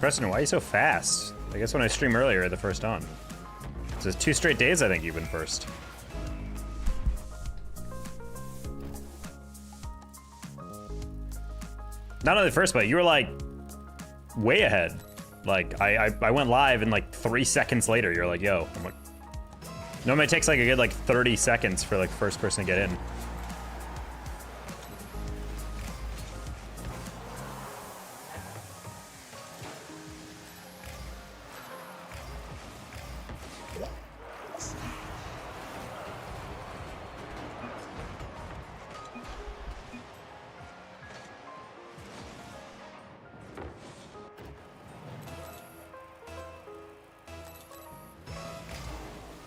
Preston, why are you so fast? I guess when I streamed earlier, the first on. So it's 2 straight days I think you've been first. Not only the first, but you were like way ahead. Like I went live and like 3 seconds later, you're like, yo. I'm like, normally it takes like a good like 30 seconds for like the first person to get in.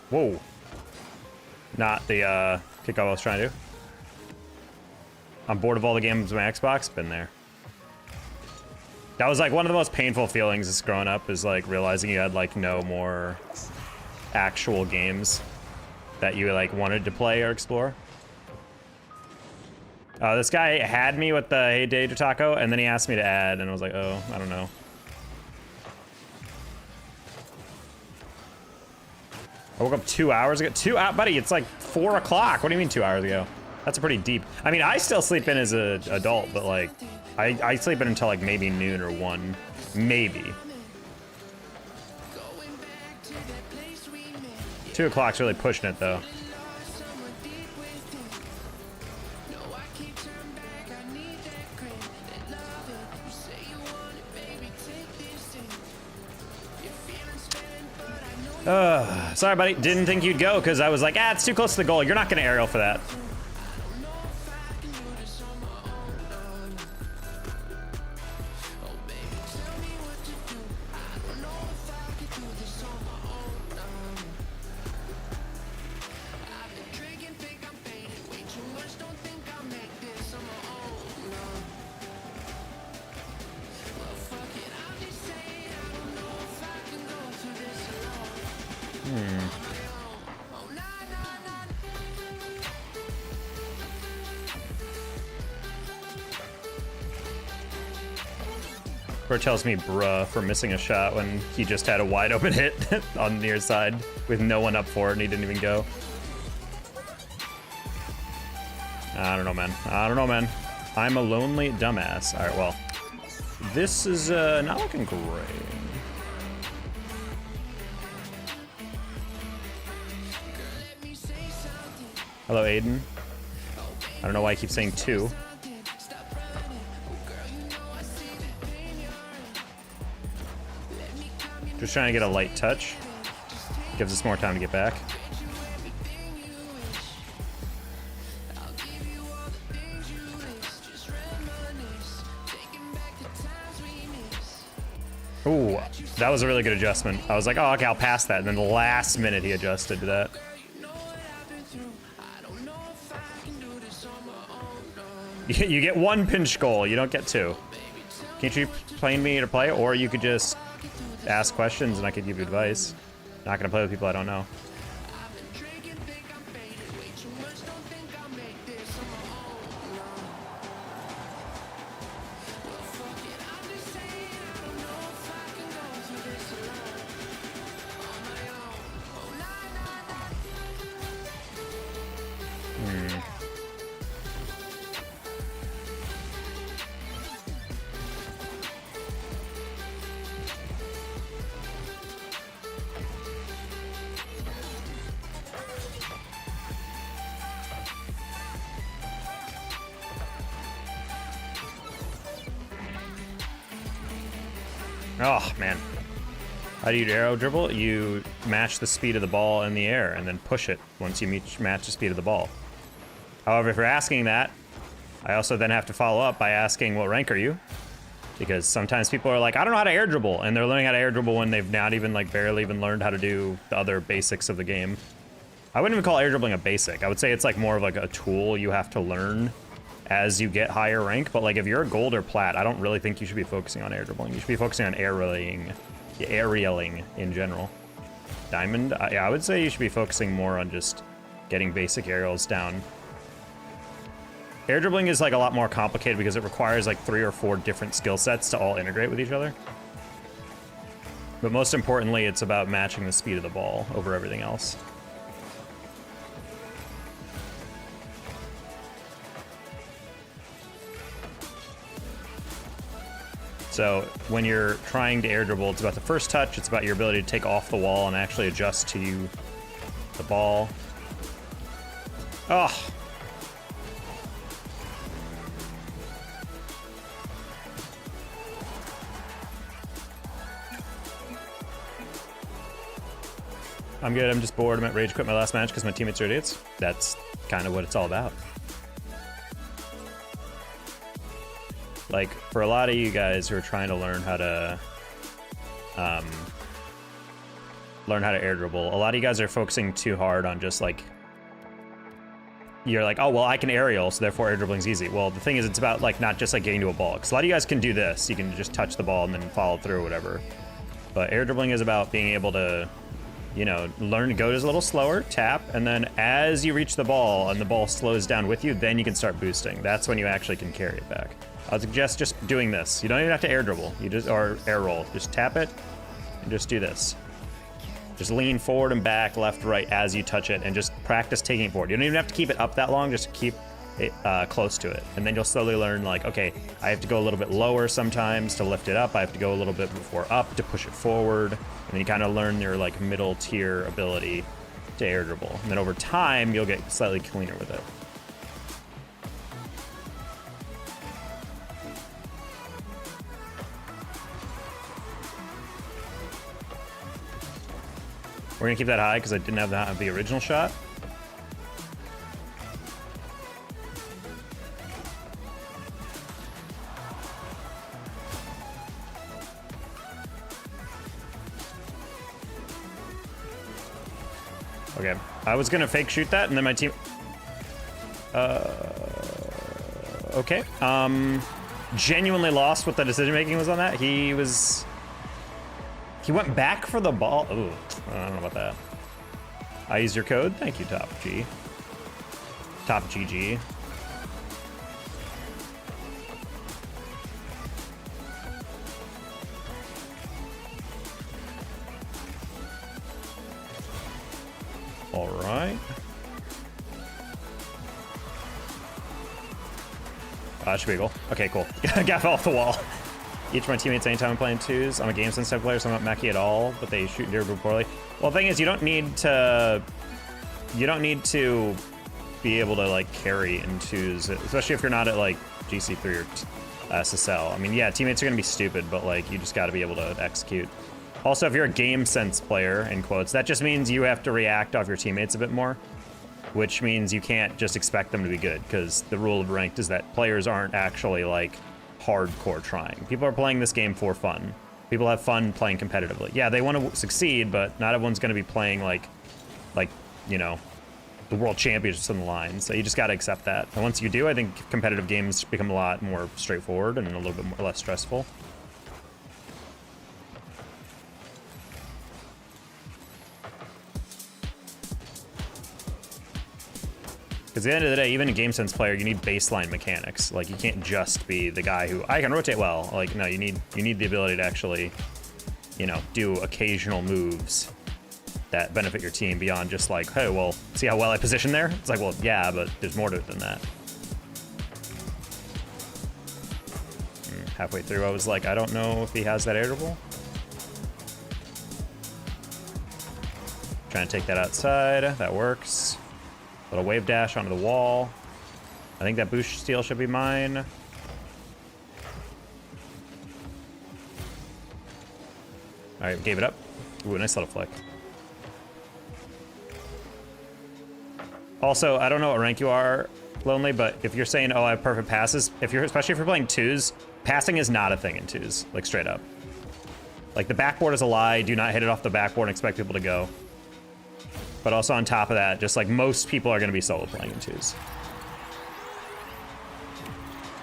Whoa. Not the kickoff I was trying to do. I'm bored of all the games on my Xbox. Been there. That was like one of the most painful feelings as growing up, is like realizing you had like no more actual games that you like wanted to play or explore. This guy had me with the Hey Day to Taco, and then he asked me to add, and I was like, oh, I don't know. I woke up 2 hours ago. Buddy, it's like 4 o'clock. What do you mean 2 hours ago? That's a pretty deep. I mean, I still sleep in as an adult, but like, I sleep in until like maybe noon or 1, maybe. 2 o'clock's really pushing it though. Sorry, buddy. Didn't think you'd go because I was like, it's too close to the goal. You're not going to aerial for that. Bro tells me bruh for missing a shot when he just had a wide open hit on the near side with no one up for it and he didn't even go. I don't know, man. I don't know, man. I'm a lonely dumbass. All right, well, this is not looking great. Hello, Aiden. I don't know why I keep saying 2. Just trying to get a light touch. Gives us more time to get back. Ooh, that was a really good adjustment. I was like, oh, okay, I'll pass that. And then the last minute he adjusted to that. You get 1 pinch goal, you don't get 2. Can't you play me to play? Or you could just ask questions and I could give you advice. Not gonna play with people I don't know. Oh, man. How do you arrow dribble? You match the speed of the ball in the air and then push it once you match the speed of the ball. However, if you're asking that, I also then have to follow up by asking, what rank are you? Because sometimes people are like, I don't know how to air dribble, and they're learning how to air dribble when they've not even, like, barely even learned how to do the other basics of the game. I wouldn't even call air dribbling a basic. I would say it's like more of like a tool you have to learn as you get higher rank, but like if you're a gold or plat, I don't really think you should be focusing on air dribbling. You should be focusing on aerialing in general. Diamond, yeah, I would say you should be focusing more on just getting basic aerials down. Air dribbling is like a lot more complicated because it requires like 3 or 4 different skill sets to all integrate with each other. But most importantly, it's about matching the speed of the ball over everything else. So when you're trying to air dribble, it's about the first touch, it's about your ability to take off the wall and actually adjust to the ball. Oh! I'm good, I'm just bored. I'm at rage quit my last match because my teammates are idiots. That's kind of what it's all about. Like, for a lot of you guys who are trying to learn how to air dribble, a lot of you guys are focusing too hard on just like, you're like, oh, well, I can aerial, so therefore air dribbling's easy. Well, the thing is, it's about like not just like getting to a ball. Because a lot of you guys can do this. You can just touch the ball and then follow through or whatever. But air dribbling is about being able to, you know, learn to go just a little slower, tap, and then as you reach the ball and the ball slows down with you, then you can start boosting. That's when you actually can carry it back. I would suggest just doing this. You don't even have to air dribble. You just, or air roll. Just tap it and just do this. Just lean forward and back, left, right as you touch it, and just practice taking it forward. You don't even have to keep it up that long, just keep it close to it. And then you'll slowly learn, like, okay, I have to go a little bit lower sometimes to lift it up. I have to go a little bit more up to push it forward. And then you kind of learn your like middle tier ability to air dribble. And then over time, you'll get slightly cleaner with it. We're gonna keep that high because I didn't have the original shot. Okay, I was gonna fake shoot that and then my team... okay. Genuinely lost what the decision making was on that. He went back for the ball. Ooh, I don't know about that. I use your code. Thank you, Top G. Top GG. All right. That should be a goal. Okay, cool. Got off the wall. Each of my teammates anytime I'm playing twos. I'm a game sensitive player, so I'm not Mackie at all, but they shoot durable poorly. Well, the thing is, you don't need to be able to like carry in twos, especially if you're not at like GC3 or SSL. I mean, yeah, teammates are gonna be stupid, but like you just got to be able to execute. Also, if you're a game sense player, in quotes, that just means you have to react off your teammates a bit more, which means you can't just expect them to be good, because the rule of ranked is that players aren't actually like hardcore trying. People are playing this game for fun. People have fun playing competitively. Yeah, they want to succeed, but not everyone's going to be playing like, you know, the world championships on the line. So you just got to accept that. And once you do, I think competitive games become a lot more straightforward and a little bit more, less stressful. Because at the end of the day, even a game sense player, you need baseline mechanics. Like, you can't just be the guy who, I can rotate well. Like, no, you need the ability to actually, you know, do occasional moves that benefit your team beyond just like, hey, well, see how well I position there? It's like, well, yeah, but there's more to it than that. Halfway through, I was like, I don't know if he has that air dribble. Trying to take that outside. That works. Little wave dash onto the wall. I think that boost steal should be mine. All right, gave it up. Ooh, nice little flick. Also, I don't know what rank you are, Lonely, but if you're saying, oh, I have perfect passes, especially if you're playing twos, passing is not a thing in twos, like straight up. Like the backboard is a lie. Do not hit it off the backboard and expect people to go. But also on top of that, just like most people are going to be solo playing in twos.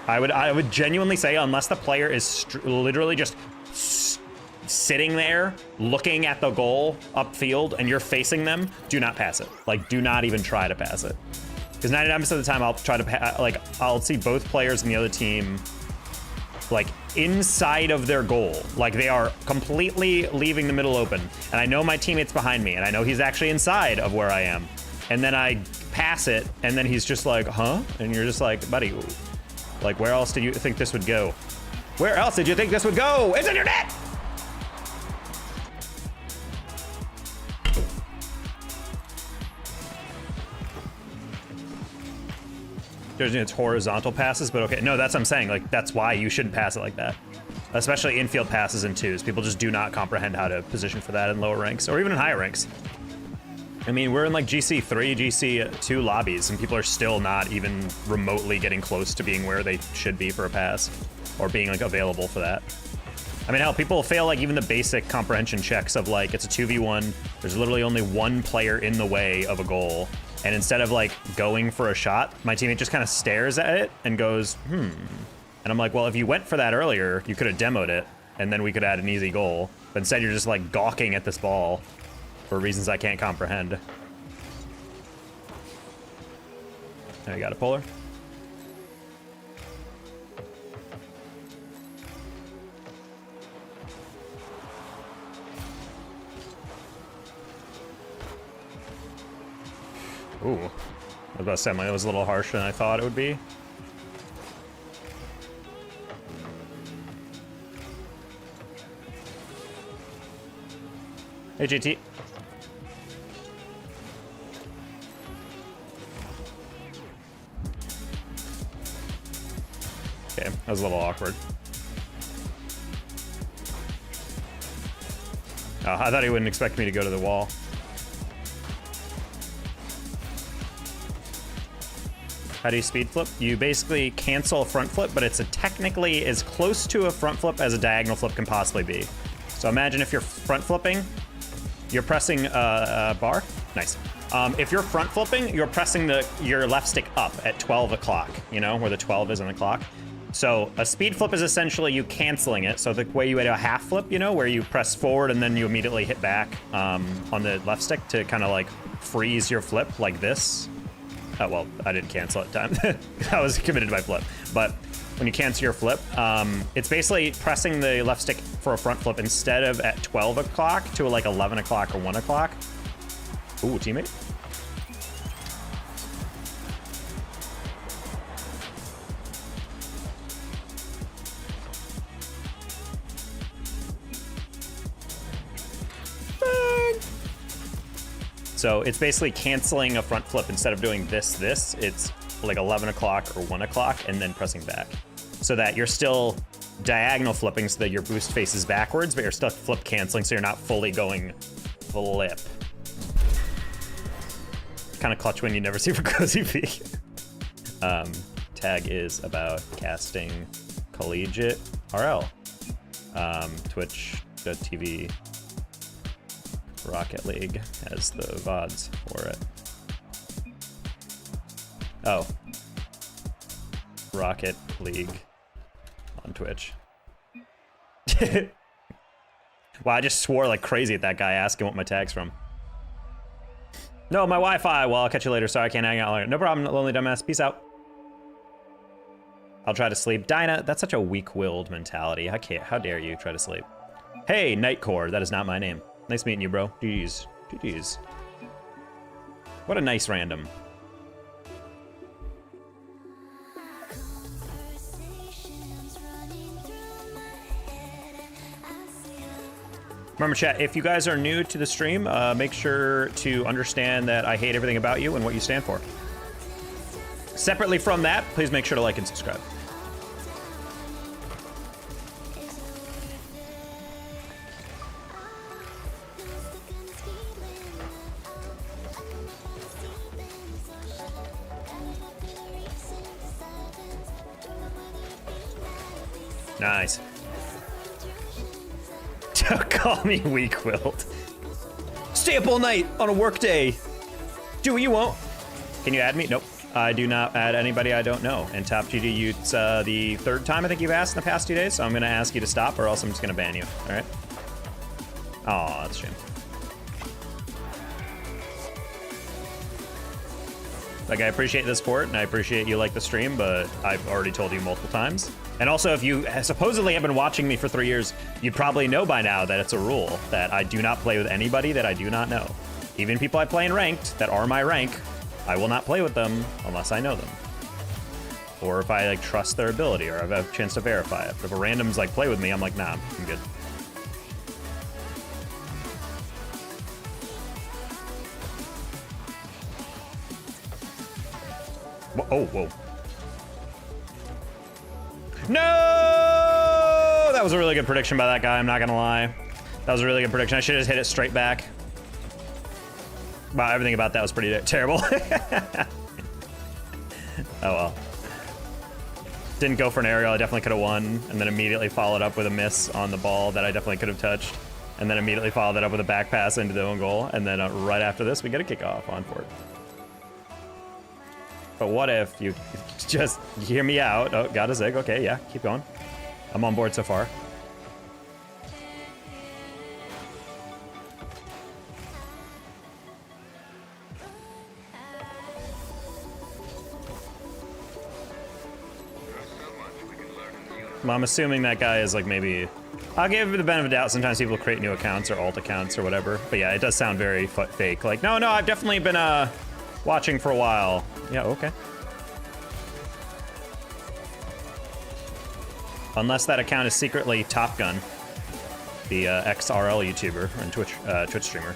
I would genuinely say, unless the player is literally just sitting there looking at the goal upfield and you're facing them, do not pass it. Like, do not even try to pass it. Because 99% of the time I'll try to I'll see both players in the other team like inside of their goal. Like, they are completely leaving the middle open. And I know my teammate's behind me, and I know he's actually inside of where I am. And then I pass it, and then he's just like, huh? And you're just like, buddy, like, where else did you think this would go? Where else did you think this would go? It's in your net! It's horizontal passes, but okay. No, that's what I'm saying. Like, that's why you shouldn't pass it like that. Especially infield passes in twos. People just do not comprehend how to position for that in lower ranks, or even in higher ranks. I mean, we're in like GC3, GC2 lobbies, and people are still not even remotely getting close to being where they should be for a pass, or being like available for that. I mean, hell, people fail like even the basic comprehension checks of like, it's a 2v1, there's literally only one player in the way of a goal, and instead of like going for a shot, my teammate just kind of stares at it and goes, And I'm like, well, if you went for that earlier, you could have demoed it, and then we could add an easy goal. But instead you're just like gawking at this ball for reasons I can't comprehend. Now you got a polar. Ooh, I was about to say, that was a little harsher than I thought it would be. Hey, GT. Okay, that was a little awkward. Oh, I thought he wouldn't expect me to go to the wall. How do you speed flip? You basically cancel a front flip, but it's technically as close to a front flip as a diagonal flip can possibly be. So imagine if you're front flipping, you're pressing a bar. Nice. If you're front flipping, you're pressing your left stick up at 12 o'clock, you know, where the 12 is on the clock. So a speed flip is essentially you canceling it. So the way you would do a half flip, you know, where you press forward and then you immediately hit back on the left stick to kind of like freeze your flip like this. Oh, well, I didn't cancel at the time. I was committed to my flip. But when you cancel your flip, it's basically pressing the left stick for a front flip instead of at 12 o'clock to like 11 o'clock or 1 o'clock. Ooh, teammate. So it's basically canceling a front flip. Instead of doing this, it's like 11 o'clock or 1 o'clock and then pressing back. So that you're still diagonal flipping so that your boost faces backwards, but you're still flip canceling so you're not fully going flip. Kind of clutch when you never see for cozy peak. Tag is about casting collegiate RL. Twitch.tv Rocket League has the VODs for it. Oh. Rocket League on Twitch. Wow, I just swore like crazy at that guy asking what my tag's from. No, my Wi-Fi. Well, I'll catch you later. Sorry, I can't hang out longer. No problem, lonely dumbass. Peace out. I'll try to sleep. Dinah, that's such a weak-willed mentality. How dare you try to sleep? Hey, Nightcore. That is not my name. Nice meeting you, bro. GG's. GG's. What a nice random. Remember, chat, if you guys are new to the stream, make sure to understand that I hate everything about you and what you stand for. Separately from that, please make sure to like and subscribe. Nice. Don't call me weak-willed. Stay up all night on a work day. Do what you want. Can you add me? Nope. I do not add anybody I don't know. And Top GD, it's the third time I think you've asked in the past 2 days, so I'm gonna ask you to stop or else I'm just gonna ban you, all right? Aw, that's a shame. Like, I appreciate the support and I appreciate you like the stream, but I've already told you multiple times. And also, if you supposedly have been watching me for 3 years, you'd probably know by now that it's a rule that I do not play with anybody that I do not know. Even people I play in ranked that are my rank, I will not play with them unless I know them. Or if I like trust their ability or I have a chance to verify it. But if a random's like play with me, I'm like, nah, I'm good. Oh, whoa. No! That was a really good prediction by that guy, I'm not gonna lie. That was a really good prediction. I should have just hit it straight back. Wow, everything about that was pretty terrible. Oh well. Didn't go for an aerial, I definitely could have won, and then immediately followed up with a miss on the ball that I definitely could have touched. And then immediately followed that up with a back pass into the own goal, and then right after this, we get a kickoff on for it. But what if you just hear me out? Oh, got a zig. Okay, yeah, keep going. I'm on board so far. Well, I'm assuming that guy is like maybe... I'll give the benefit of the doubt. Sometimes people create new accounts or alt accounts or whatever. But yeah, it does sound very fake. Like, no, I've definitely been watching for a while. Yeah, okay. Unless that account is secretly Top Gun, the XRL YouTuber and Twitch streamer.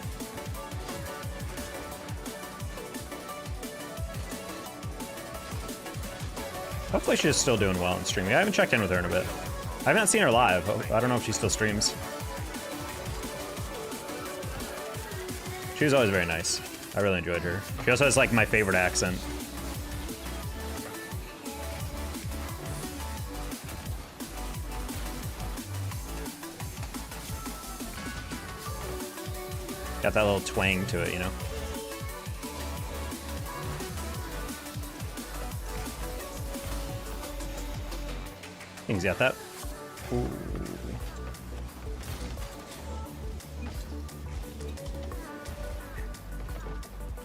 Hopefully she's still doing well in streaming. I haven't checked in with her in a bit. I haven't seen her live. I don't know if she still streams. She was always very nice. I really enjoyed her. She also has like my favorite accent. Got that little twang to it, you know? He's got that. Ooh.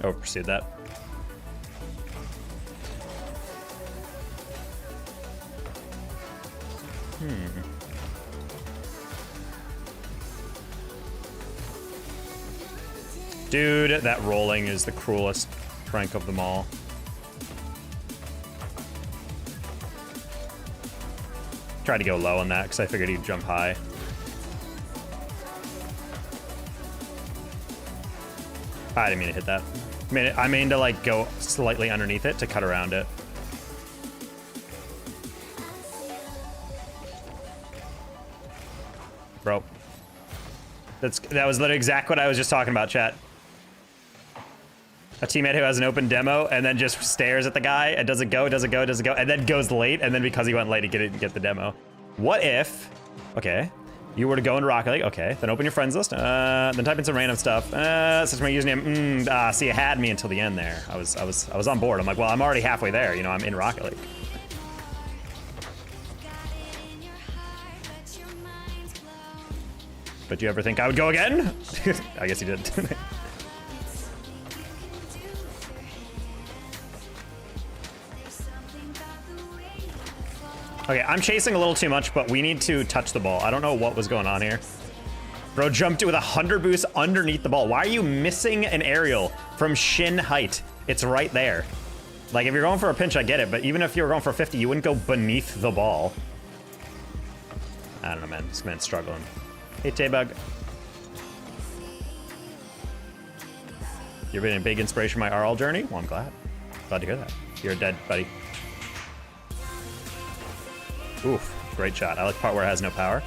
Oh, pursued that. Dude, that rolling is the cruelest prank of them all. Tried to go low on that because I figured he'd jump high. I didn't mean to hit that. I mean to like go slightly underneath it to cut around it. Bro. That was literally exactly what I was just talking about, chat. A teammate who has an open demo and then just stares at the guy and doesn't go, and then goes late, and then because he went late, he didn't get the demo. What if, okay, you were to go into Rocket League, okay, then open your friends list, then type in some random stuff, such my username, see, it had me until the end there. I was on board. I'm like, well, I'm already halfway there, you know, I'm in Rocket League. But do you ever think I would go again? I guess you did. Okay, I'm chasing a little too much, but we need to touch the ball. I don't know what was going on here. Bro jumped with 100 boost underneath the ball. Why are you missing an aerial from shin height? It's right there. Like, if you're going for a pinch, I get it, but even if you were going for 50, you wouldn't go beneath the ball. I don't know, man. This man's struggling. Hey, Taybug. You've been a big inspiration for my RL journey? Well, I'm glad. Glad to hear that. You're dead, buddy. Oof, great shot. I like the part where it has no power.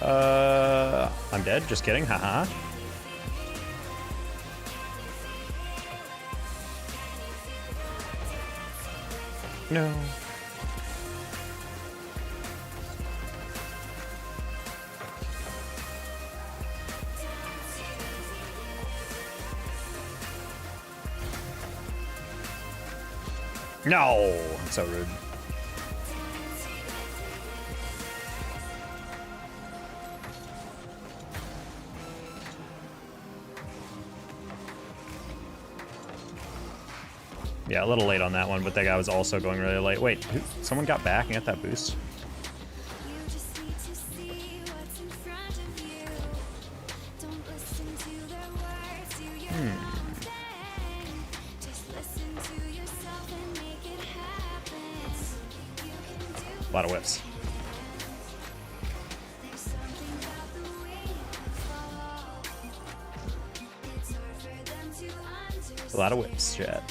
I'm dead, just kidding, haha. No. No, that's so rude. Yeah, a little late on that one, but that guy was also going really late. Wait, someone got back and got that boost? A lot of whips. A lot of whips, chat.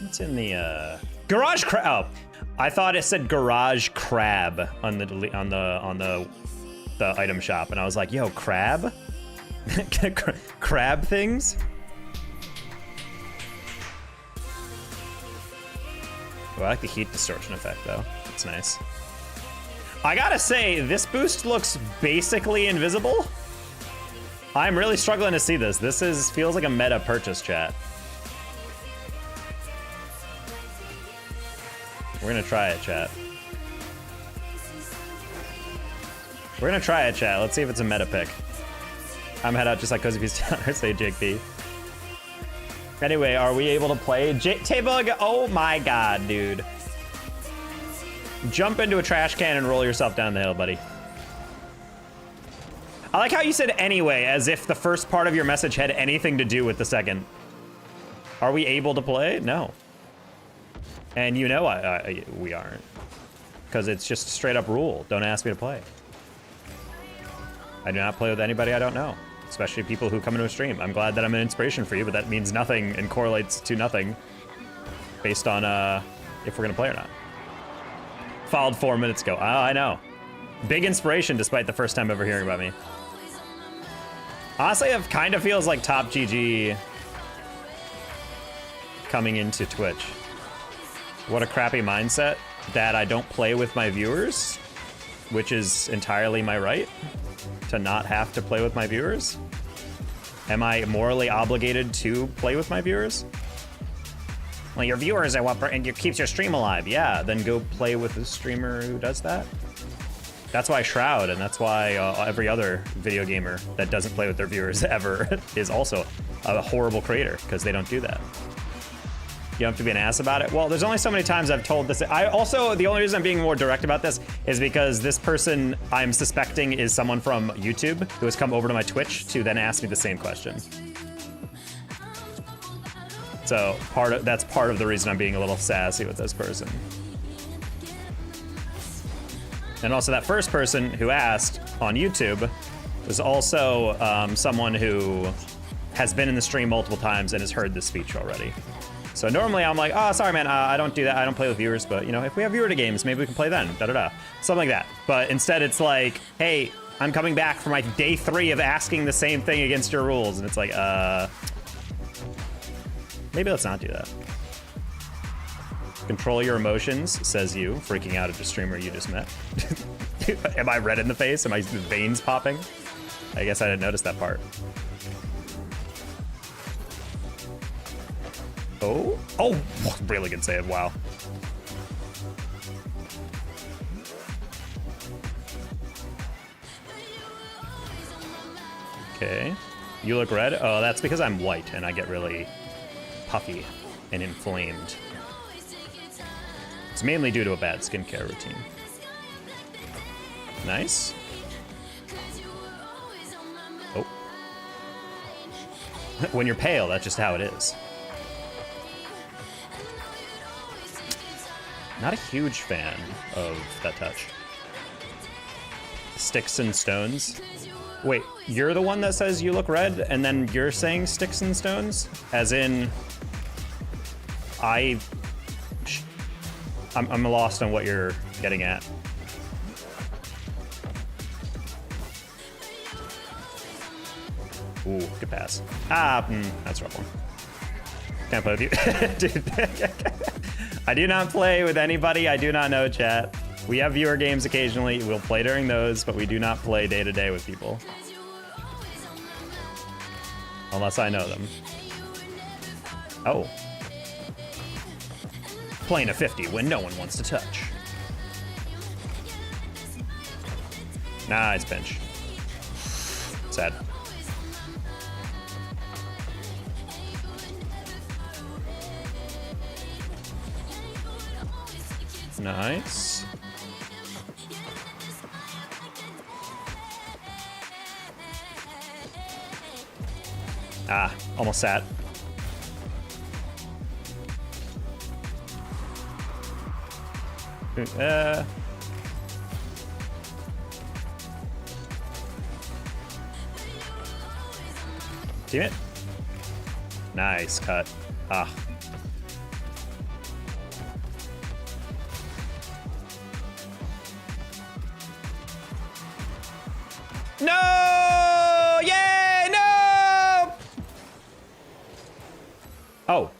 What's in the garage crab? Oh, I thought it said garage crab on the item shop, and I was like, yo, crab? Crab things? Oh, I like the heat distortion effect though. It's nice. I gotta say, this boost looks basically invisible. I'm really struggling to see this. This feels like a meta purchase, chat. We're gonna try it, chat. We're gonna try it, chat. Let's see if it's a meta pick. I'm head out just like Cozy Peace Tower, say Jake B. Anyway, are we able to play? Taybug, oh my god, dude. Jump into a trash can and roll yourself down the hill, buddy. I like how you said anyway, as if the first part of your message had anything to do with the second. Are we able to play? No. And you know we aren't. Because it's just a straight up rule. Don't ask me to play. I do not play with anybody I don't know. Especially people who come into a stream. I'm glad that I'm an inspiration for you, but that means nothing and correlates to nothing based on if we're gonna play or not. Followed 4 minutes ago. Oh, I know. Big inspiration despite the first time ever hearing about me. Honestly, it kind of feels like Top GG coming into Twitch. What a crappy mindset that I don't play with my viewers, which is entirely my right to not have to play with my viewers. Am I morally obligated to play with my viewers? Well, your viewers are what and it keeps your stream alive. Yeah, then go play with the streamer who does that. That's why Shroud, and that's why every other video gamer that doesn't play with their viewers ever is also a horrible creator, because they don't do that. You don't have to be an ass about it. Well, there's only so many times I've told this. I also, the only reason I'm being more direct about this is because this person I'm suspecting is someone from YouTube who has come over to my Twitch to then ask me the same question. So that's part of the reason I'm being a little sassy with this person. And also that first person who asked on YouTube was also someone who has been in the stream multiple times and has heard this speech already. So normally I'm like, oh, sorry, man, I don't do that. I don't play with viewers, but you know, if we have viewer to games, maybe we can play then, da-da-da. Something like that. But instead it's like, hey, I'm coming back for my day 3 of asking the same thing against your rules. And it's like, maybe let's not do that. Control your emotions, says you, freaking out at the streamer you just met. Am I red in the face? Am I veins popping? I guess I didn't notice that part. Oh, really good save, wow. Okay, you look red. Oh, that's because I'm white and I get really puffy and inflamed. It's mainly due to a bad skincare routine. Nice. Oh. When you're pale, that's just how it is. Not a huge fan of that touch. Sticks and stones. Wait, you're the one that says you look red, and then you're saying sticks and stones? As in, I'm lost on what you're getting at. Ooh, good pass. That's a rough one. Can't play with you. Dude. I do not play with anybody I do not know, chat. We have viewer games occasionally. We'll play during those, but we do not play day to day with people. Unless I know them. Oh. Playing a 50 when no one wants to touch. Nice pinch. Sad. Nice. Ah, almost sat. Team it. Nice cut. Ah. No! Yay! No! Oh.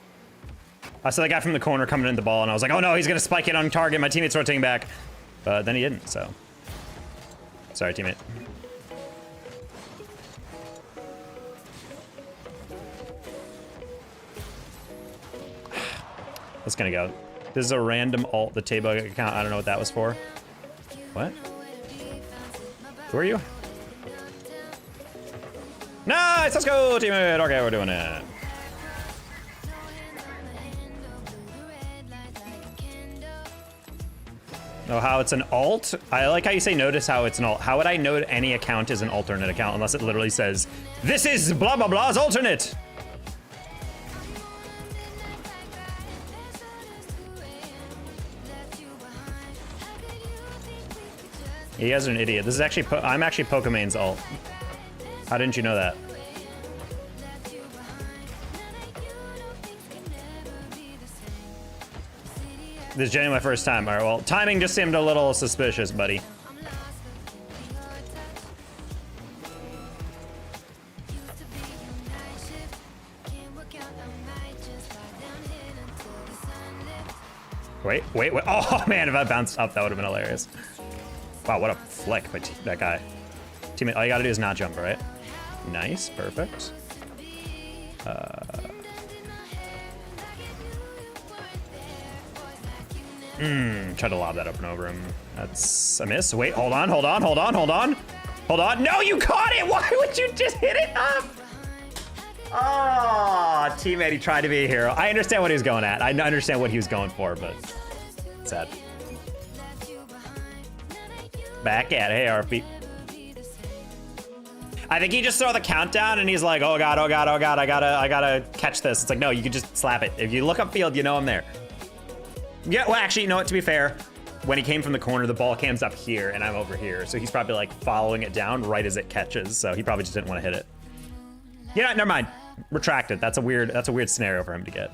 I saw the guy from the corner coming in the ball, and I was like, oh no, he's gonna spike it on target. My teammate's rotating back. But then he didn't, so. Sorry, teammate. That's gonna go. This is a random alt, the table account. I don't know what that was for. What? Who are you? Nice, let's go, teammate. Okay, we're doing it. Oh, how it's an alt? I like how you say notice how it's an alt. How would I know any account is an alternate account unless it literally says, this is blah blah blah's alternate? You guys are an idiot. This is actually, I'm actually Pokemane's alt. How didn't you know that? This is genuinely my first time. All right, well, timing just seemed a little suspicious, buddy. Wait. Oh, man, if I bounced up, that would have been hilarious. Wow, what a flick by that guy. Teammate, all you gotta do is not jump, right? Nice, perfect. Try to lob that up and over him. That's a miss. Wait, hold on. No, you caught it! Why would you just hit it up? Oh, teammate, he tried to be a hero. I understand what he was going at. I understand what he was going for, but sad. Back at it. Hey, RP. I think he just saw the countdown and he's like, oh god, I gotta catch this. It's like, no, you can just slap it. If you look upfield, you know I'm there. Yeah, well, actually, you know what, to be fair, when he came from the corner, the ball cam's up here and I'm over here. So he's probably like following it down right as it catches. So he probably just didn't want to hit it. Yeah, never mind. Retracted. That's a weird scenario for him to get.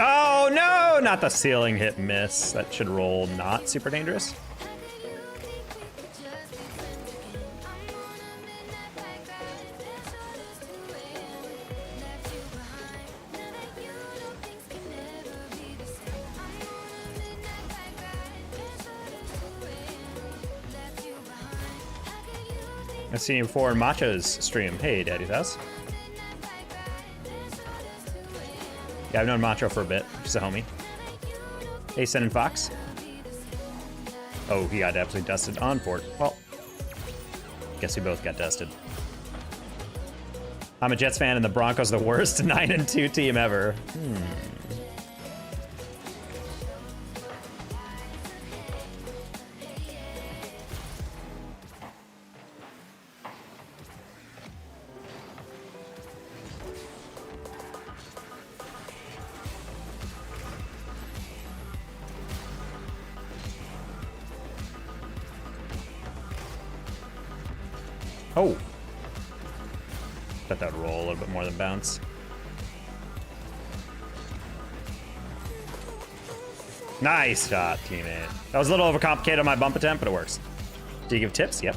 Oh no, not the ceiling hit miss. That should roll not super dangerous. I've seen you before in Macho's stream. Hey, Daddy's house. Yeah, I've known Macho for a bit. She's a homie. Hey, Sen and Fox. Oh, he got absolutely dusted on Fort. Well, guess we both got dusted. I'm a Jets fan and the Broncos are the worst 9-2 team ever. Oh. Bet that would roll a little bit more than bounce. Nice shot, teammate. That was a little overcomplicated on my bump attempt, but it works. Do you give tips? Yep.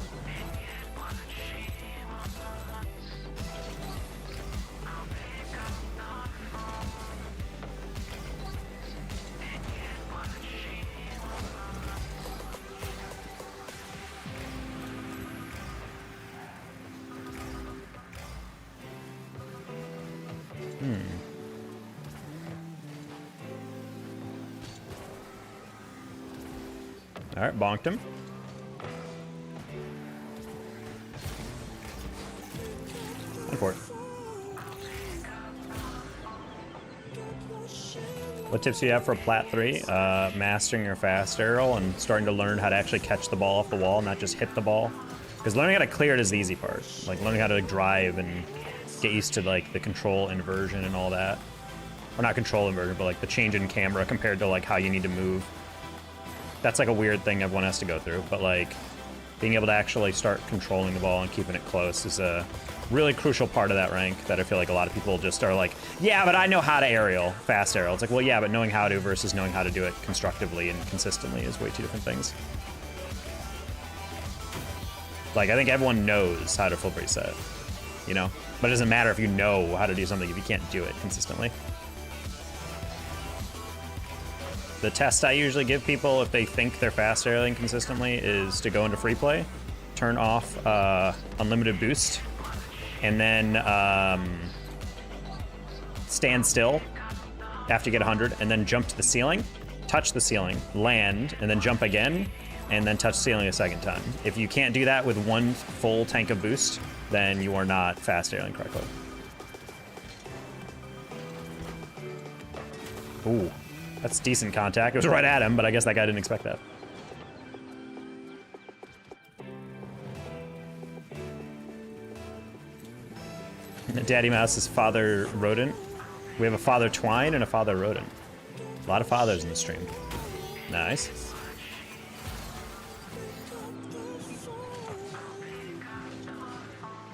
All right, bonked him. One for it. What tips do you have for Plat 3? Mastering your fast arrow and starting to learn how to actually catch the ball off the wall, not just hit the ball. Because learning how to clear it is the easy part. Like learning how to drive and get used to like the control inversion and all that. Or not control inversion, but like the change in camera compared to like how you need to move. That's like a weird thing everyone has to go through. But like being able to actually start controlling the ball and keeping it close is a really crucial part of that rank that I feel like a lot of people just are like, yeah, but I know how to aerial, fast aerial. It's like, well, yeah, but knowing how to versus knowing how to do it constructively and consistently is way two different things. Like, I think everyone knows how to flip reset, you know? But it doesn't matter if you know how to do something if you can't do it consistently. The test I usually give people if they think they're fast aerialing consistently is to go into free play, turn off unlimited boost, and then stand still after you get 100, and then jump to the ceiling, touch the ceiling, land, and then jump again, and then touch the ceiling a second time. If you can't do that with one full tank of boost, then you are not fast aerialing correctly. Ooh, that's decent contact. It was right at him, but I guess that guy didn't expect that. Daddy Mouse is Father Rodent. We have a Father Twine and a Father Rodent. A lot of fathers in the stream. Nice.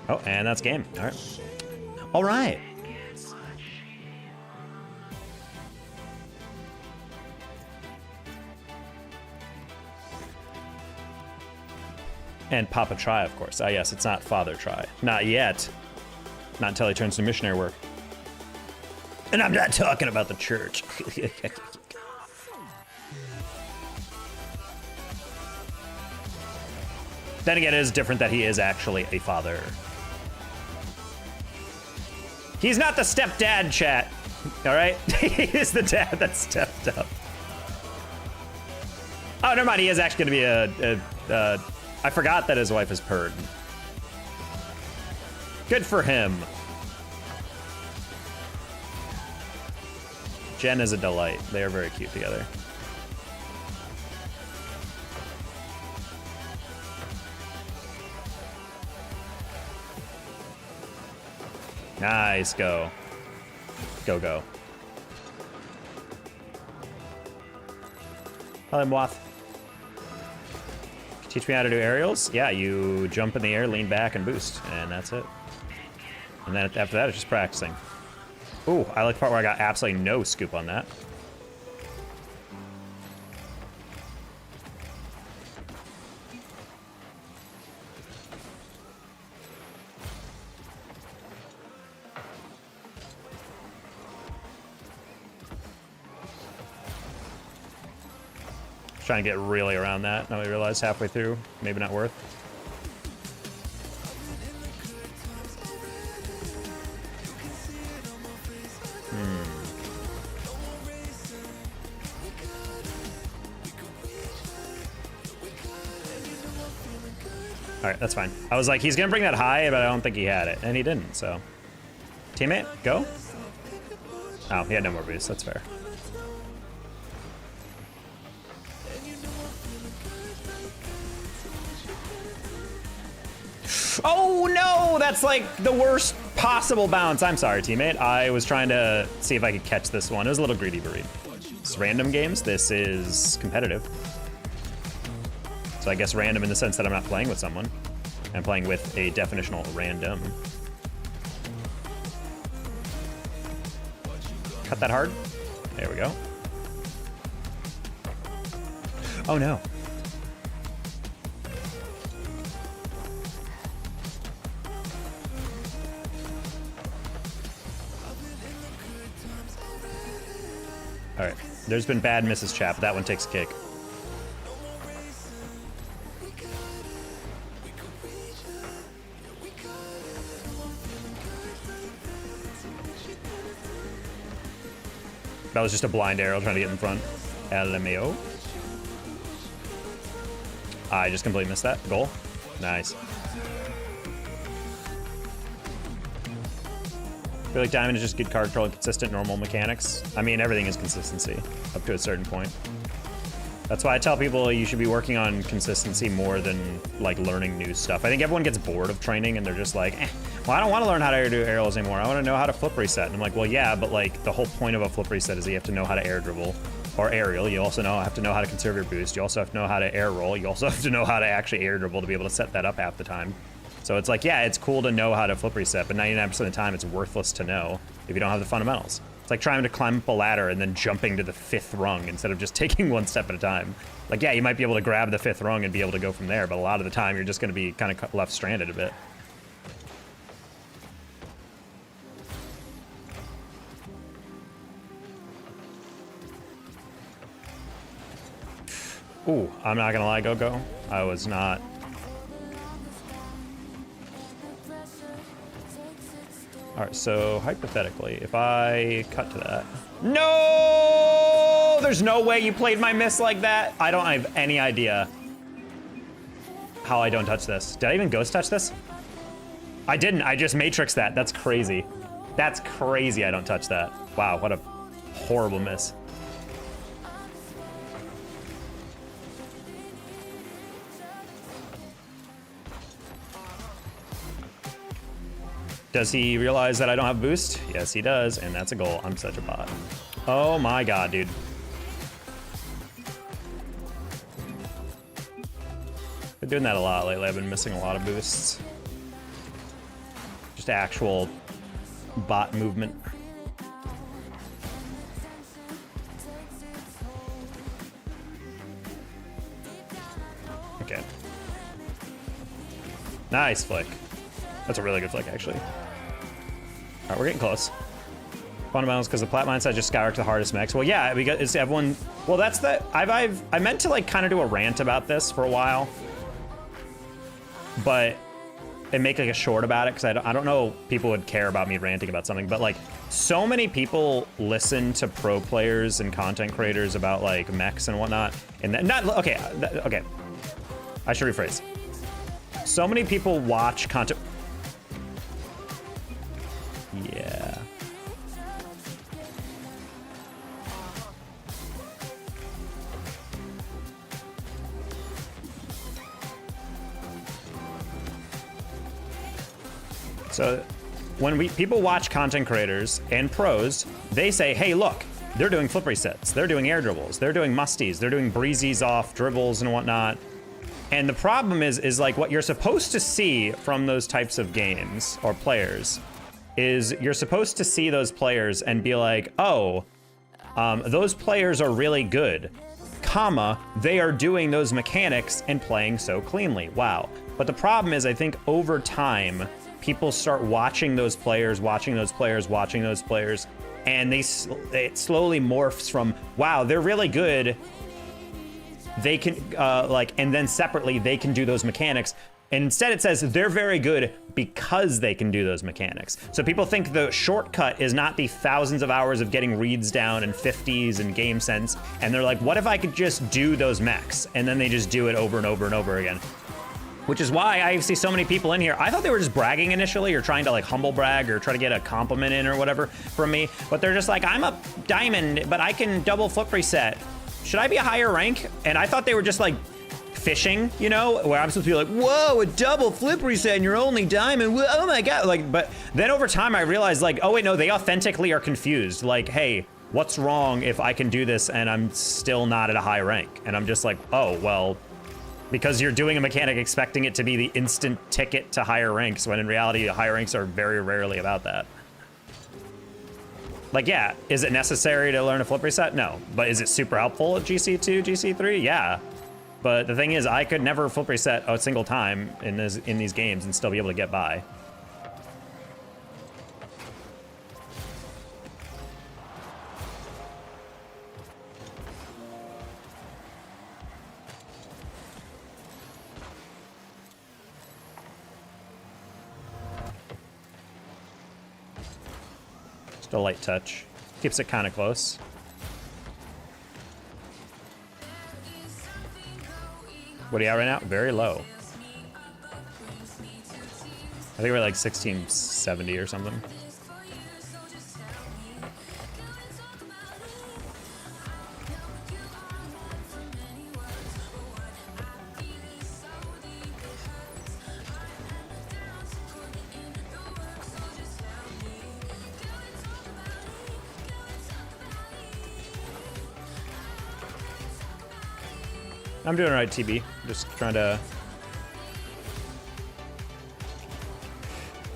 Oh, and that's game. All right. All right. And Papa Try, of course. Ah, yes, it's not Father Try. Not yet. Not until he turns to missionary work. And I'm not talking about the church. Then again, it is different that he is actually a father. He's not the stepdad, chat. All right? He is the dad that stepped up. Oh, never mind. He is actually going to be I forgot that his wife is purred. Good for him. Jen is a delight. They are very cute together. Nice, go. Go, go. Hello, Moth. Teach me how to do aerials? Yeah, you jump in the air, lean back, and boost, and that's it. And then after that, it's just practicing. Ooh, I like the part where I got absolutely no scoop on that. Trying to get really around that. Now we realize halfway through, maybe not worth. All right, that's fine. I was like, he's gonna bring that high, but I don't think he had it, and he didn't, so. Teammate, go. Oh, he had no more boost, that's fair. Oh no, that's like the worst possible bounce. I'm sorry, teammate. I was trying to see if I could catch this one. It was a little greedy, Bareed. It's random games. This is competitive. So I guess random in the sense that I'm not playing with someone. I'm playing with a definitional random. Cut that hard. There we go. Oh no. All right, there's been bad misses, chat, but that one takes a cake. That was just a blind arrow trying to get in front. LMAO. I just completely missed that. Goal. Nice. I feel like Diamond is just good card control and consistent normal mechanics. I mean, everything is consistency up to a certain point. That's why I tell people you should be working on consistency more than like learning new stuff. I think everyone gets bored of training and they're just like, well, I don't want to learn how to do aerials anymore. I want to know how to flip reset. And I'm like, well, yeah, but like the whole point of a flip reset is that you have to know how to air dribble or aerial. You also have to know how to conserve your boost. You also have to know how to air roll. You also have to know how to actually air dribble to be able to set that up half the time. So it's like, yeah, it's cool to know how to flip reset, but 99% of the time it's worthless to know if you don't have the fundamentals. It's like trying to climb up a ladder and then jumping to the 5th rung instead of just taking one step at a time. Like, yeah, you might be able to grab the 5th rung and be able to go from there, but a lot of the time you're just going to be kind of left stranded a bit. Ooh, I'm not going to lie, Go-Go. I was not... All right, so hypothetically, if I cut to that. No! There's no way you played my miss like that. I don't have any idea how I don't touch this. Did I even ghost touch this? I didn't. I just matrixed that. That's crazy. That's crazy I don't touch that. Wow, what a horrible miss. Does he realize that I don't have boost? Yes, he does, and that's a goal. I'm such a bot. Oh my god, dude. Been doing that a lot lately. I've been missing a lot of boosts. Just actual bot movement. Okay. Nice flick. That's a really good flick, actually. All right, we're getting close. Fundamentals, because the plat mindset just skyrocked the hardest mechs. Well, yeah, because it's everyone. Well, that's the. I meant to like kind of do a rant about this for a while, but and make like a short about it because I don't know if people would care about me ranting about something, but like so many people listen to pro players and content creators about like mechs and whatnot, and that, not okay. Okay, I should rephrase. So many people watch content. Yeah. So when people watch content creators and pros, they say, hey, look, they're doing flip resets, they're doing air dribbles, they're doing musties, they're doing breezies off dribbles and whatnot. And the problem is like what you're supposed to see from those types of games or players is you're supposed to see those players and be like, oh, those players are really good, comma, they are doing those mechanics and playing so cleanly. Wow. But the problem is I think over time, people start watching those players, and it slowly morphs from, wow, they're really good. They can, and then separately, they can do those mechanics. And instead it says they're very good because they can do those mechanics. So people think the shortcut is not the thousands of hours of getting reads down and 50s and game sense. And they're like, what if I could just do those mechs? And then they just do it over and over and over again. Which is why I see so many people in here. I thought they were just bragging initially or trying to like humble brag or try to get a compliment in or whatever from me. But they're just like, I'm a diamond, but I can double flip reset. Should I be a higher rank? And I thought they were just like fishing, you know, where I'm supposed to be like, whoa, a double flip reset and you're only diamond. Oh my God. Like, but then over time I realized like, oh wait, no, they authentically are confused. Like, hey, what's wrong if I can do this and I'm still not at a high rank? And I'm just like, oh, well, because you're doing a mechanic expecting it to be the instant ticket to higher ranks, when in reality, higher ranks are very rarely about that. Like, yeah, is it necessary to learn a flip reset? No. But is it super helpful at GC2, GC3? Yeah. But the thing is, I could never flip reset a single time in these games and still be able to get by. Just a light touch. Keeps it kind of close. What are you at right now? Very low. I think we're like 1670 or something. I'm doing alright, TB. Just trying to...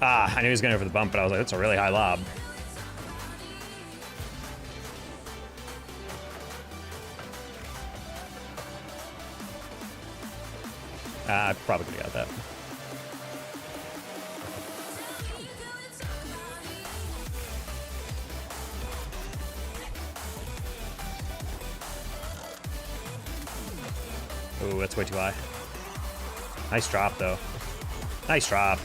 I knew he was going for the bump, but I was like, that's a really high lob. I probably could have got that. Ooh, that's way too high. Nice drop, though. Nice drop.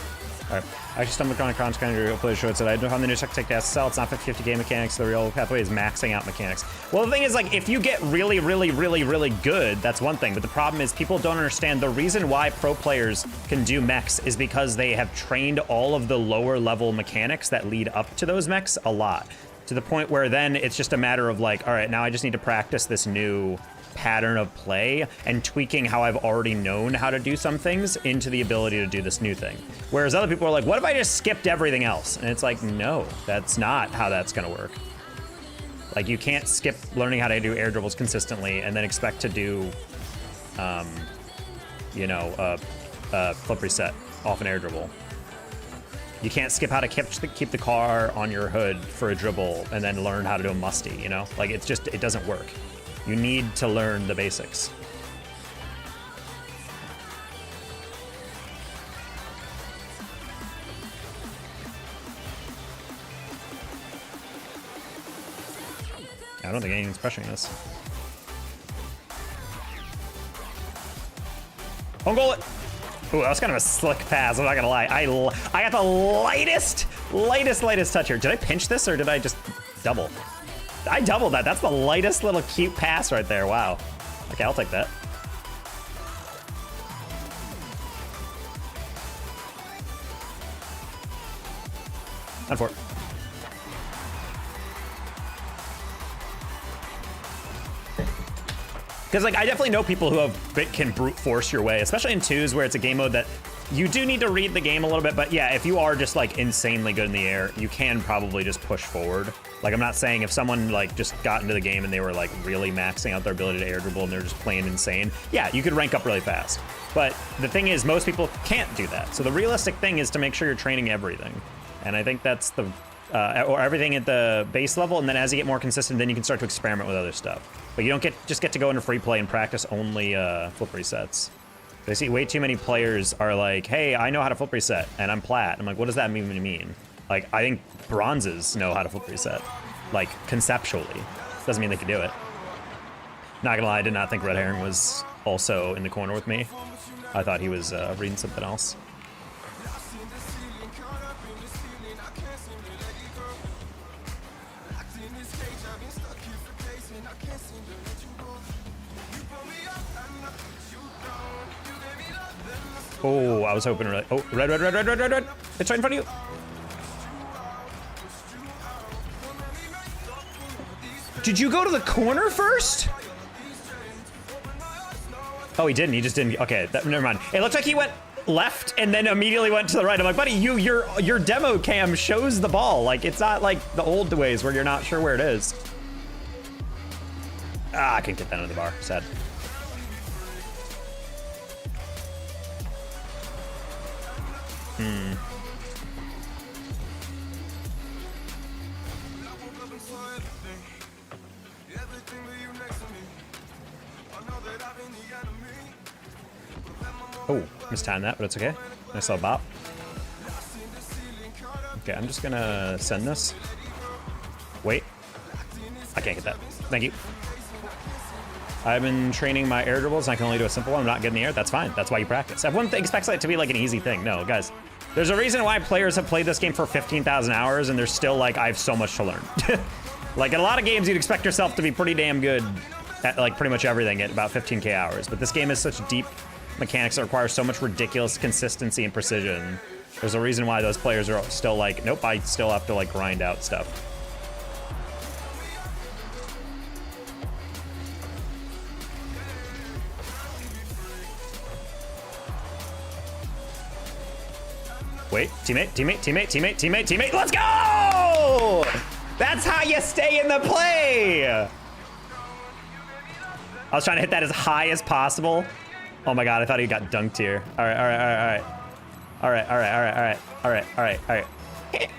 All right. I actually stumbled on a Cron's kind of real player show. It said, I don't have the new tech to SSL. It's not 50-50 game mechanics. The real pathway is maxing out mechanics. Well, the thing is, like, if you get really, really, really, really good, that's one thing. But the problem is people don't understand the reason why pro players can do mechs is because they have trained all of the lower level mechanics that lead up to those mechs a lot. To the point where then it's just a matter of like, all right, now I just need to practice this new pattern of play and tweaking how I've already known how to do some things into the ability to do this new thing. Whereas other people are like, what if I just skipped everything else? And it's like, no, that's not how that's gonna work. Like, you can't skip learning how to do air dribbles consistently and then expect to do, you know, flip reset off an air dribble. You can't skip how to keep the car on your hood for a dribble and then learn how to do a musty, you know? Like, it's just, it doesn't work. You need to learn the basics. I don't think anyone's pressuring us. Home goal it! Ooh, that was kind of a slick pass, I'm not gonna lie. I got the lightest touch here. Did I pinch this or did I just double? I doubled that. That's the lightest little cute pass right there. Wow. Okay, I'll take that. Unfortunate. Because, like, I definitely know people who can brute force your way, especially in twos where it's a game mode that you do need to read the game a little bit. But yeah, if you are just like insanely good in the air, you can probably just push forward. Like, I'm not saying if someone like just got into the game and they were like really maxing out their ability to air dribble and they're just playing insane. Yeah, you could rank up really fast. But the thing is, most people can't do that. So the realistic thing is to make sure you're training everything. And I think that's the, or everything at the base level. And then as you get more consistent, then you can start to experiment with other stuff. But you don't just get to go into free play and practice only flip resets. I see way too many players are like, hey, I know how to flip reset and I'm plat. I'm like, what does that even mean? Like, I think bronzes know how to flip reset, like conceptually. Doesn't mean they can do it. Not gonna lie, I did not think Red Herring was also in the corner with me. I thought he was reading something else. Oh, I was hoping really. Oh, red. It's right in front of you. Did you go to the corner first? Oh, he didn't. He just didn't. Okay, never mind. It looks like he went left and then immediately went to the right. I'm like, buddy, your demo cam shows the ball. Like, it's not like the old ways where you're not sure where it is. Ah, I can't get that under the bar. Sad. Oh, mistimed that, but it's okay. Nice little bop. Okay, I'm just gonna send this. Wait. I can't get that. Thank you. I've been training my air dribbles and I can only do a simple one. I'm not getting the air. That's fine. That's why you practice. Everyone expects it to be like an easy thing. No, guys. There's a reason why players have played this game for 15,000 hours and they're still like, I have so much to learn. Like, in a lot of games, you'd expect yourself to be pretty damn good at like pretty much everything at about 15K hours. But this game is such deep mechanics that require so much ridiculous consistency and precision. There's a reason why those players are still like, nope, I still have to like grind out stuff. Wait, teammate, let's go! That's how you stay in the play! I was trying to hit that as high as possible. Oh my god, I thought he got dunked here. All right.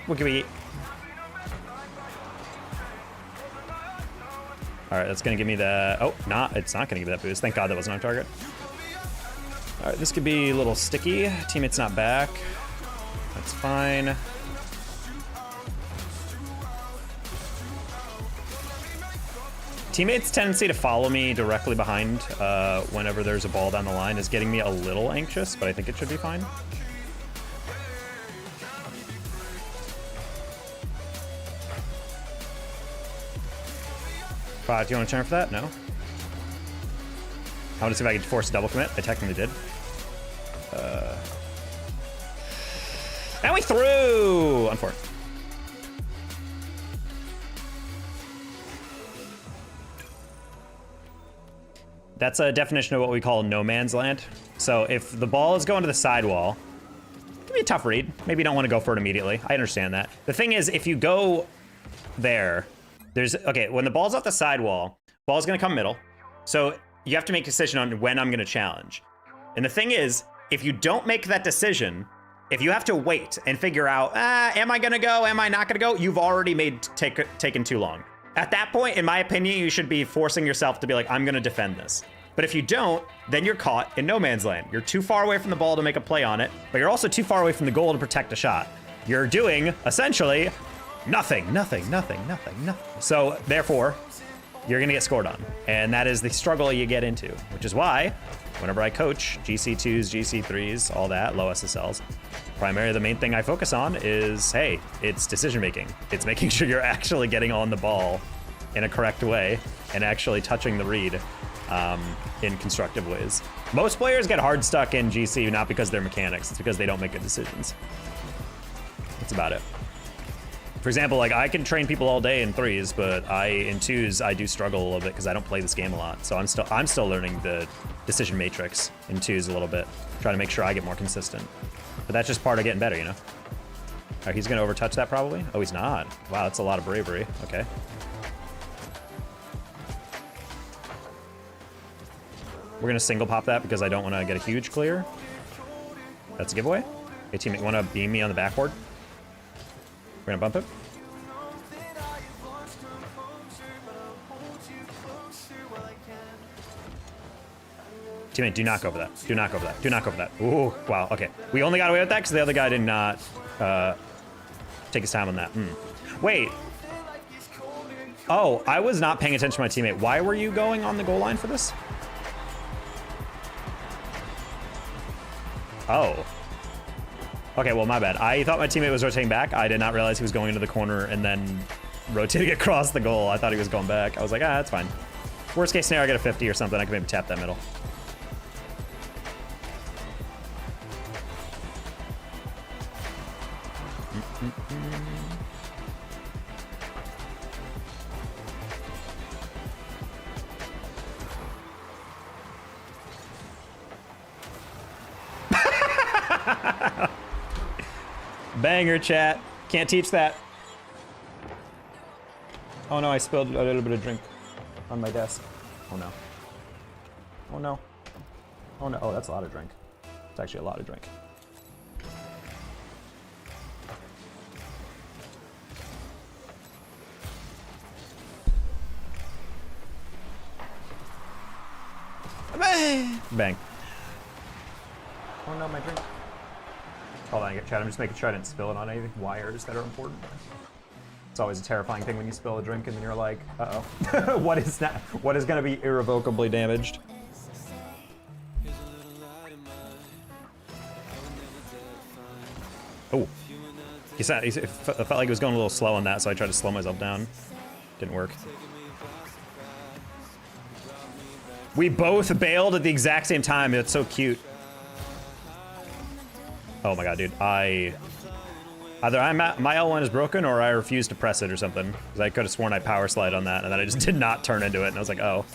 What can we eat? All right, that's gonna give me the, oh, it's not gonna give me that boost. Thank god that wasn't on target. All right, this could be a little sticky. Teammate's not back. That's fine. Teammates' tendency to follow me directly behind whenever there's a ball down the line is getting me a little anxious, but I think it should be fine. Do you want to turn for that? No? I want to see if I can force a double commit. I technically did. And we threw! Unfortunate. That's a definition of what we call no man's land. So if the ball is going to the sidewall, it can be a tough read. Maybe you don't want to go for it immediately. I understand that. The thing is, if you go there, okay, when the ball's off the sidewall, ball's gonna come middle. So you have to make a decision on when I'm gonna challenge. And the thing is, if you don't make that decision, if you have to wait and figure out, am I gonna go, am I not gonna go, you've already taken too long. At that point, in my opinion, you should be forcing yourself to be like, I'm gonna defend this. But if you don't, then you're caught in no man's land. You're too far away from the ball to make a play on it, but you're also too far away from the goal to protect a shot. You're doing, essentially, nothing. So, therefore, you're gonna get scored on. And that is the struggle you get into, which is why, whenever I coach GC2s, GC3s, all that, low SSLs, primarily the main thing I focus on is, hey, it's decision making. It's making sure you're actually getting on the ball in a correct way and actually touching the read in constructive ways. Most players get hard stuck in GC not because they're mechanics, it's because they don't make good decisions. That's about it. For example, like I can train people all day in threes, but in twos I do struggle a little bit because I don't play this game a lot. So I'm still learning the decision matrix in twos a little bit, trying to make sure I get more consistent. But that's just part of getting better, you know? All right, he's gonna overtouch that probably. Oh, he's not. Wow, that's a lot of bravery. Okay. We're gonna single pop that because I don't want to get a huge clear. That's a giveaway. Hey, teammate, want to beam me on the backboard? We're gonna bump it. Teammate, do not go over that. Do not go over that. Do not go over that. Ooh, wow, okay. We only got away with that because the other guy did not take his time on that. Wait. Oh, I was not paying attention to my teammate. Why were you going on the goal line for this? Oh. Okay, well, my bad. I thought my teammate was rotating back. I did not realize he was going into the corner and then rotating across the goal. I thought he was going back. I was like, that's fine. Worst case scenario, I get a 50 or something. I can maybe tap that middle. Banger, chat. Can't teach that. Oh no, I spilled a little bit of drink on my desk. Oh no. Oh no. Oh no. Oh, that's a lot of drink. It's actually a lot of drink. Bang. Oh no, my drink. Hold on, chat. I'm just making sure I didn't spill it on any wires that are important. It's always a terrifying thing when you spill a drink and then you're like, uh-oh. What is that? What is going to be irrevocably damaged? Oh. He felt like he was going a little slow on that, so I tried to slow myself down. Didn't work. We both bailed at the exact same time. That's so cute. Oh my god, dude. Either my L1 is broken or I refuse to press it or something. Because I could have sworn I power slide on that and then I just did not turn into it and I was like, oh.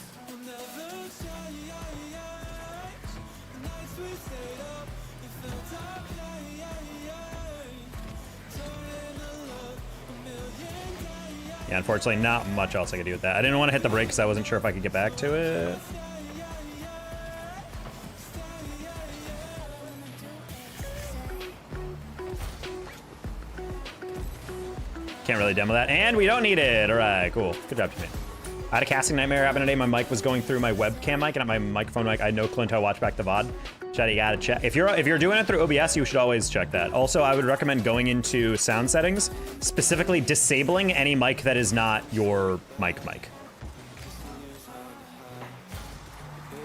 Yeah, unfortunately, not much else I could do with that. I didn't want to hit the brake because I wasn't sure if I could get back to it. Can't really demo that. And we don't need it. All right, cool. Good job, teammate. I had a casting nightmare happen today. My mic was going through my webcam mic and not my microphone mic. I had no clue until I watched back the VOD. Chat, you gotta check. If you're doing it through OBS, you should always check that. Also, I would recommend going into sound settings, specifically disabling any mic that is not your mic.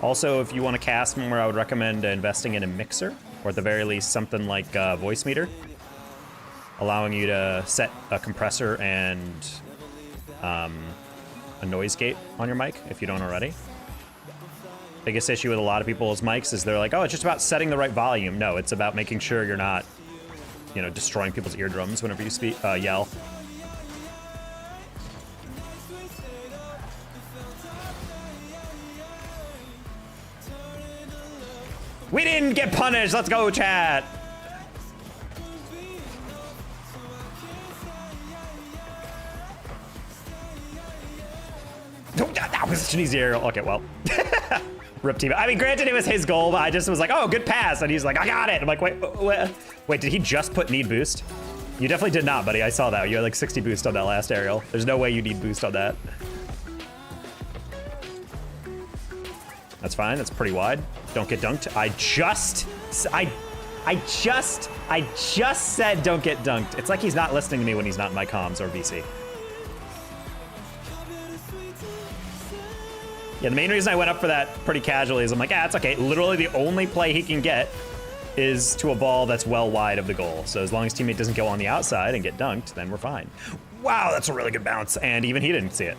Also, if you want to cast more, I would recommend investing in a mixer, or at the very least, something like voice meter, allowing you to set a compressor and a noise gate on your mic if you don't already. Biggest issue with a lot of people's mics is they're like, oh, it's just about setting the right volume. No, it's about making sure you're not, you know, destroying people's eardrums whenever you speak, yell. We didn't get punished. Let's go, chat. That was such an easy aerial. Okay, well. Rip team. I mean, granted, it was his goal, but I just was like, oh, good pass. And he's like, I got it. I'm like, wait, did he just put need boost? You definitely did not, buddy. I saw that. You had like 60 boost on that last aerial. There's no way you need boost on that. That's fine. That's pretty wide. Don't get dunked. I just said don't get dunked. It's like he's not listening to me when he's not in my comms or VC. Yeah, the main reason I went up for that pretty casually is I'm like, it's okay. Literally the only play he can get is to a ball that's well wide of the goal. So as long as teammate doesn't go on the outside and get dunked, then we're fine. Wow, that's a really good bounce. And even he didn't see it.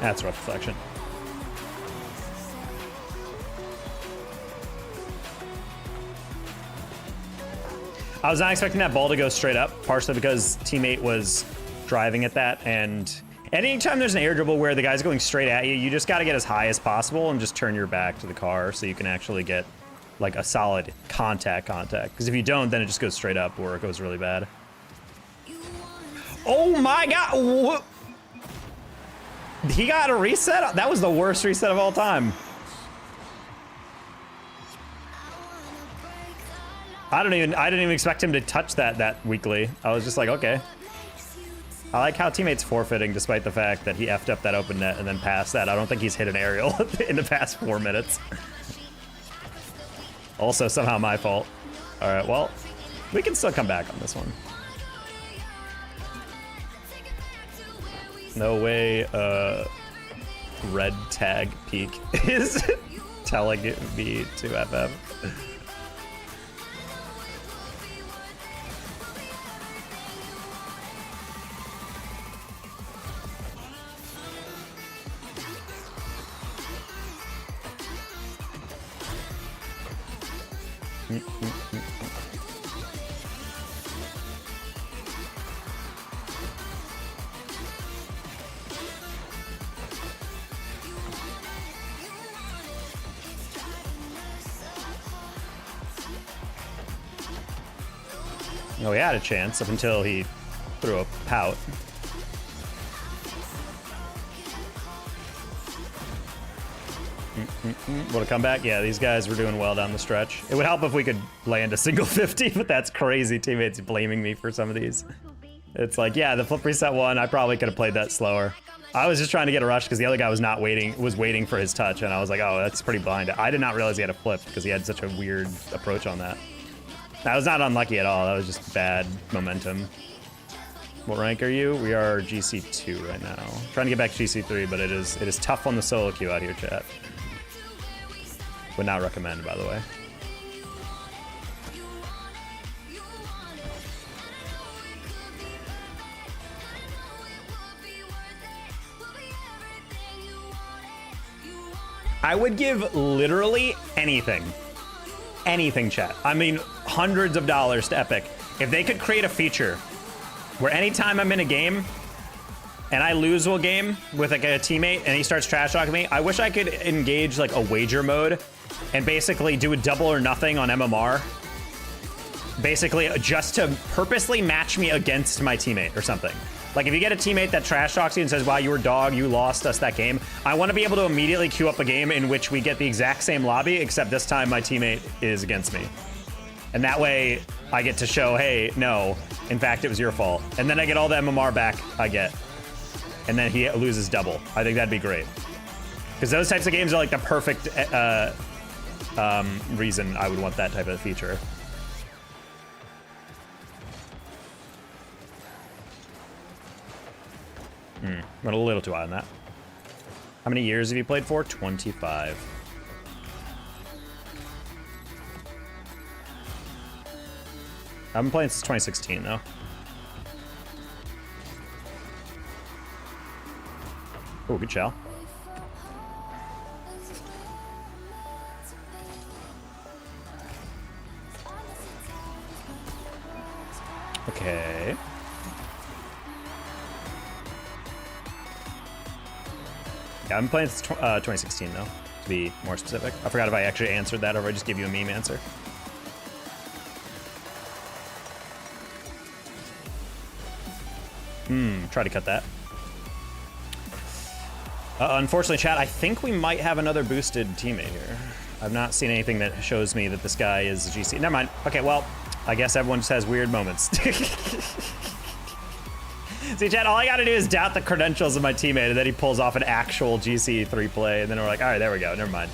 That's rough deflection. I was not expecting that ball to go straight up, partially because teammate was driving at that, and anytime there's an air dribble where the guy's going straight at you, you just got to get as high as possible and just turn your back to the car so you can actually get like a solid contact. Because if you don't, then it just goes straight up or it goes really bad. Oh my god! What? He got a reset? That was the worst reset of all time. I didn't even expect him to touch that weakly. I was just like, okay. I like how teammates forfeiting despite the fact that he effed up that open net and then passed that. I don't think he's hit an aerial in the past 4 minutes. Also somehow my fault. All right, well, we can still come back on this one. No way red tag peak is telling me to FF. Oh, he had a chance up until he threw a pout. What a comeback. Yeah, these guys were doing well down the stretch. It would help if we could land a single 50, but that's crazy. Teammates blaming me for some of these. It's like, yeah, the flip reset one, I probably could have played that slower. I was just trying to get a rush because the other guy was not waiting, was waiting for his touch, and I was like, oh, that's pretty blind. I did not realize he had a flip because he had such a weird approach on that. That was not unlucky at all. That was just bad momentum. What rank are you? We are GC2 right now. Trying to get back to GC3, but it is tough on the solo queue out here, chat. Would not recommend, by the way. I would give literally anything. Anything, chat. I mean, hundreds of dollars to Epic. If they could create a feature where anytime I'm in a game and I lose a game with like a teammate and he starts trash talking me, I wish I could engage like a wager mode and basically do a double or nothing on MMR. Basically just to purposely match me against my teammate or something. Like if you get a teammate that trash talks you and says, wow, you were dog, you lost us that game. I want to be able to immediately queue up a game in which we get the exact same lobby, except this time my teammate is against me. And that way I get to show, hey, no, in fact, it was your fault. And then I get all the MMR back I get. And then he loses double. I think that'd be great. Because those types of games are like the perfect reason I would want that type of feature. Went a little too high on that. How many years have you played for? 25. I've been playing since 2016, though. Oh, good chow. Okay. Yeah, I've been playing since 2016, though, to be more specific. I forgot if I actually answered that or if I just gave you a meme answer. Try to cut that. Unfortunately, chat, I think we might have another boosted teammate here. I've not seen anything that shows me that this guy is GC. Never mind. Okay, well, I guess everyone just has weird moments. See, chat, all I gotta do is doubt the credentials of my teammate, and then he pulls off an actual GC3 play, and then we're like, all right, there we go. Never mind.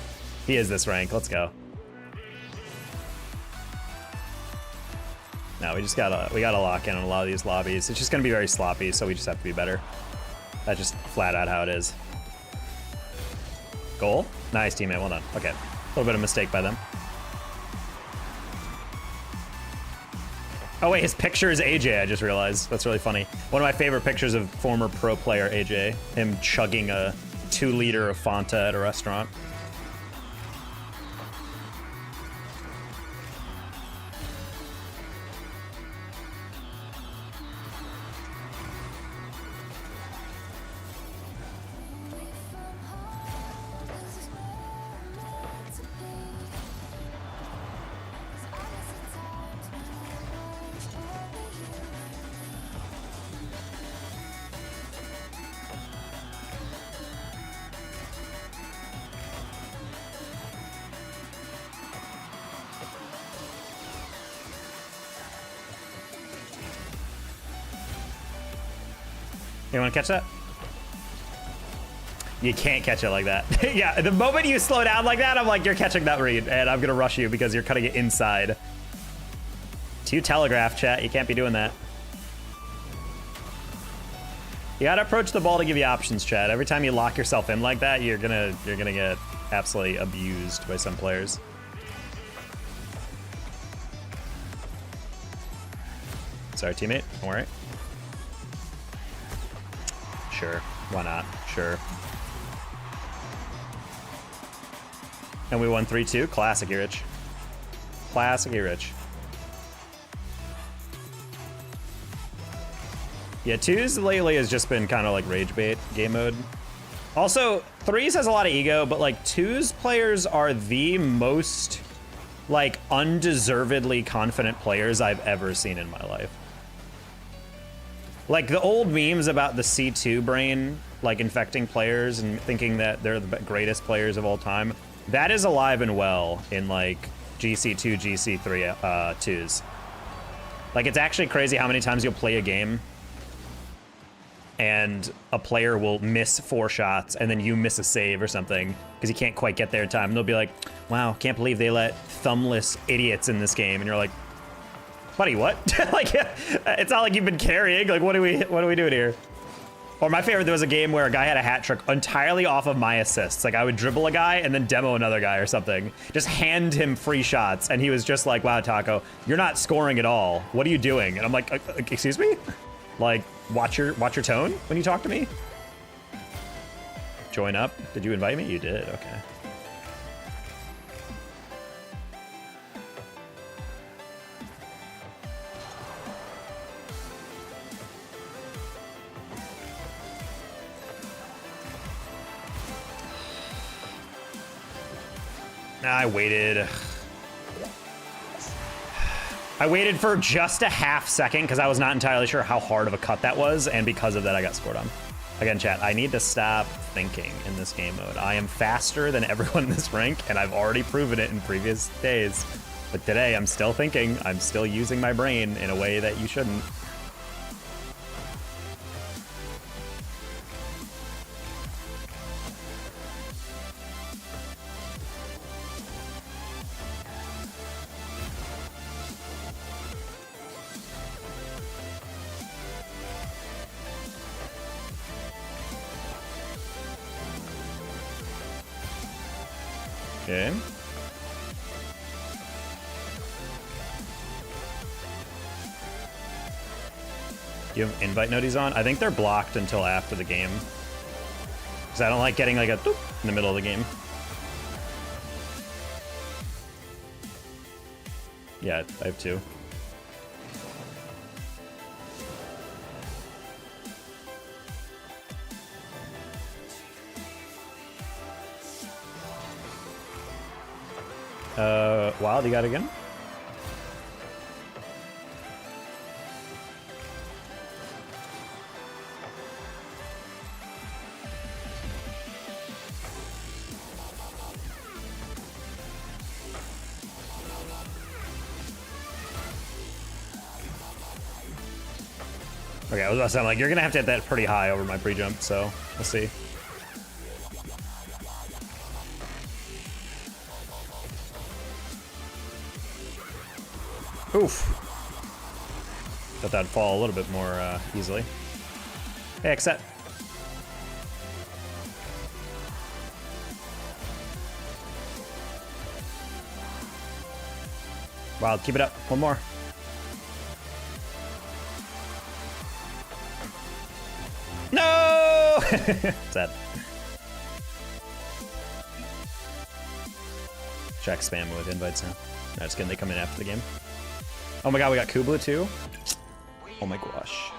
He is this rank. Let's go. No, we gotta lock in on a lot of these lobbies. It's just gonna be very sloppy, so we just have to be better. That's just flat out how it is. Goal? Nice, teammate. Well done. Okay. A little bit of mistake by them. Oh, wait, his picture is AJ, I just realized. That's really funny. One of my favorite pictures of former pro player AJ. Him chugging a 2-liter of Fanta at a restaurant. You want to catch that? You can't catch it like that. Yeah, the moment you slow down like that, I'm like, you're catching that read, and I'm gonna rush you because you're cutting it inside. To telegraph, chat. You can't be doing that. You gotta approach the ball to give you options, chat. Every time you lock yourself in like that, you're gonna get absolutely abused by some players. Sorry, teammate. Don't worry. Sure. Why not? Sure. And we won 3-2. Classic, Rich. Classic, Rich. Yeah, 2s lately has just been kind of like rage bait game mode. Also, 3s has a lot of ego, but like 2s players are the most like undeservedly confident players I've ever seen in my life. Like the old memes about the C2 brain, like infecting players and thinking that they're the greatest players of all time. That is alive and well in like GC2, GC3 2s. Like it's actually crazy how many times you'll play a game and a player will miss 4 shots, and then you miss a save or something because you can't quite get there in time. And they'll be like, wow, can't believe they let thumbless idiots in this game. And you're like, buddy, what? Like, it's not like you've been carrying. Like, what are we doing here? Or my favorite, there was a game where a guy had a hat trick entirely off of my assists. Like, I would dribble a guy and then demo another guy or something. Just hand him free shots, and he was just like, wow, Taco, you're not scoring at all. What are you doing? And I'm like, excuse me? Like, watch your tone when you talk to me? Join up? Did you invite me? You did, okay. I waited for just a half second because I was not entirely sure how hard of a cut that was, and because of that I got scored on. Again, chat, I need to stop thinking in this game mode. I am faster than everyone in this rank, and I've already proven it in previous days. But today I'm still thinking, I'm still using my brain in a way that you shouldn't. Okay. Do you have invite noties on? I think they're blocked until after the game. Because I don't like getting like a doop in the middle of the game. Yeah, I have 2. Wild, you got it again? Okay, I was about to say, I'm like, you're gonna have to hit that pretty high over my pre-jump, so we'll see. Oof. Thought that'd fall a little bit more easily. Hey, accept. Wild, keep it up. One more. No! Sad. Check spam with invites now. No, just kidding, they come in after the game. Oh my god, we got Kubla too? Oh my gosh.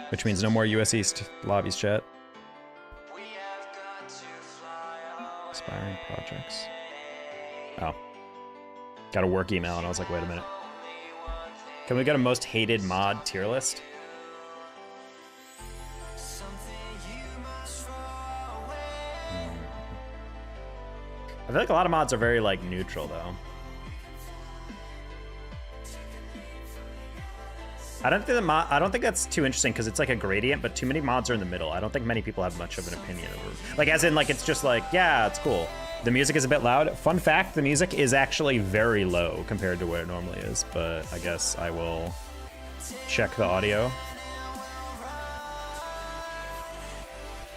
Which means no more US East lobbies, chat. Aspiring projects. Oh. Got a work email and I was like, wait a minute. Can we get a most hated mod tier list? I feel like a lot of mods are very like neutral though. I don't think that's too interesting because it's like a gradient, but too many mods are in the middle. I don't think many people have much of an opinion over, like, as in like it's just like, yeah, it's cool. The music is a bit loud. Fun fact, the music is actually very low compared to where it normally is, but I guess I will check the audio.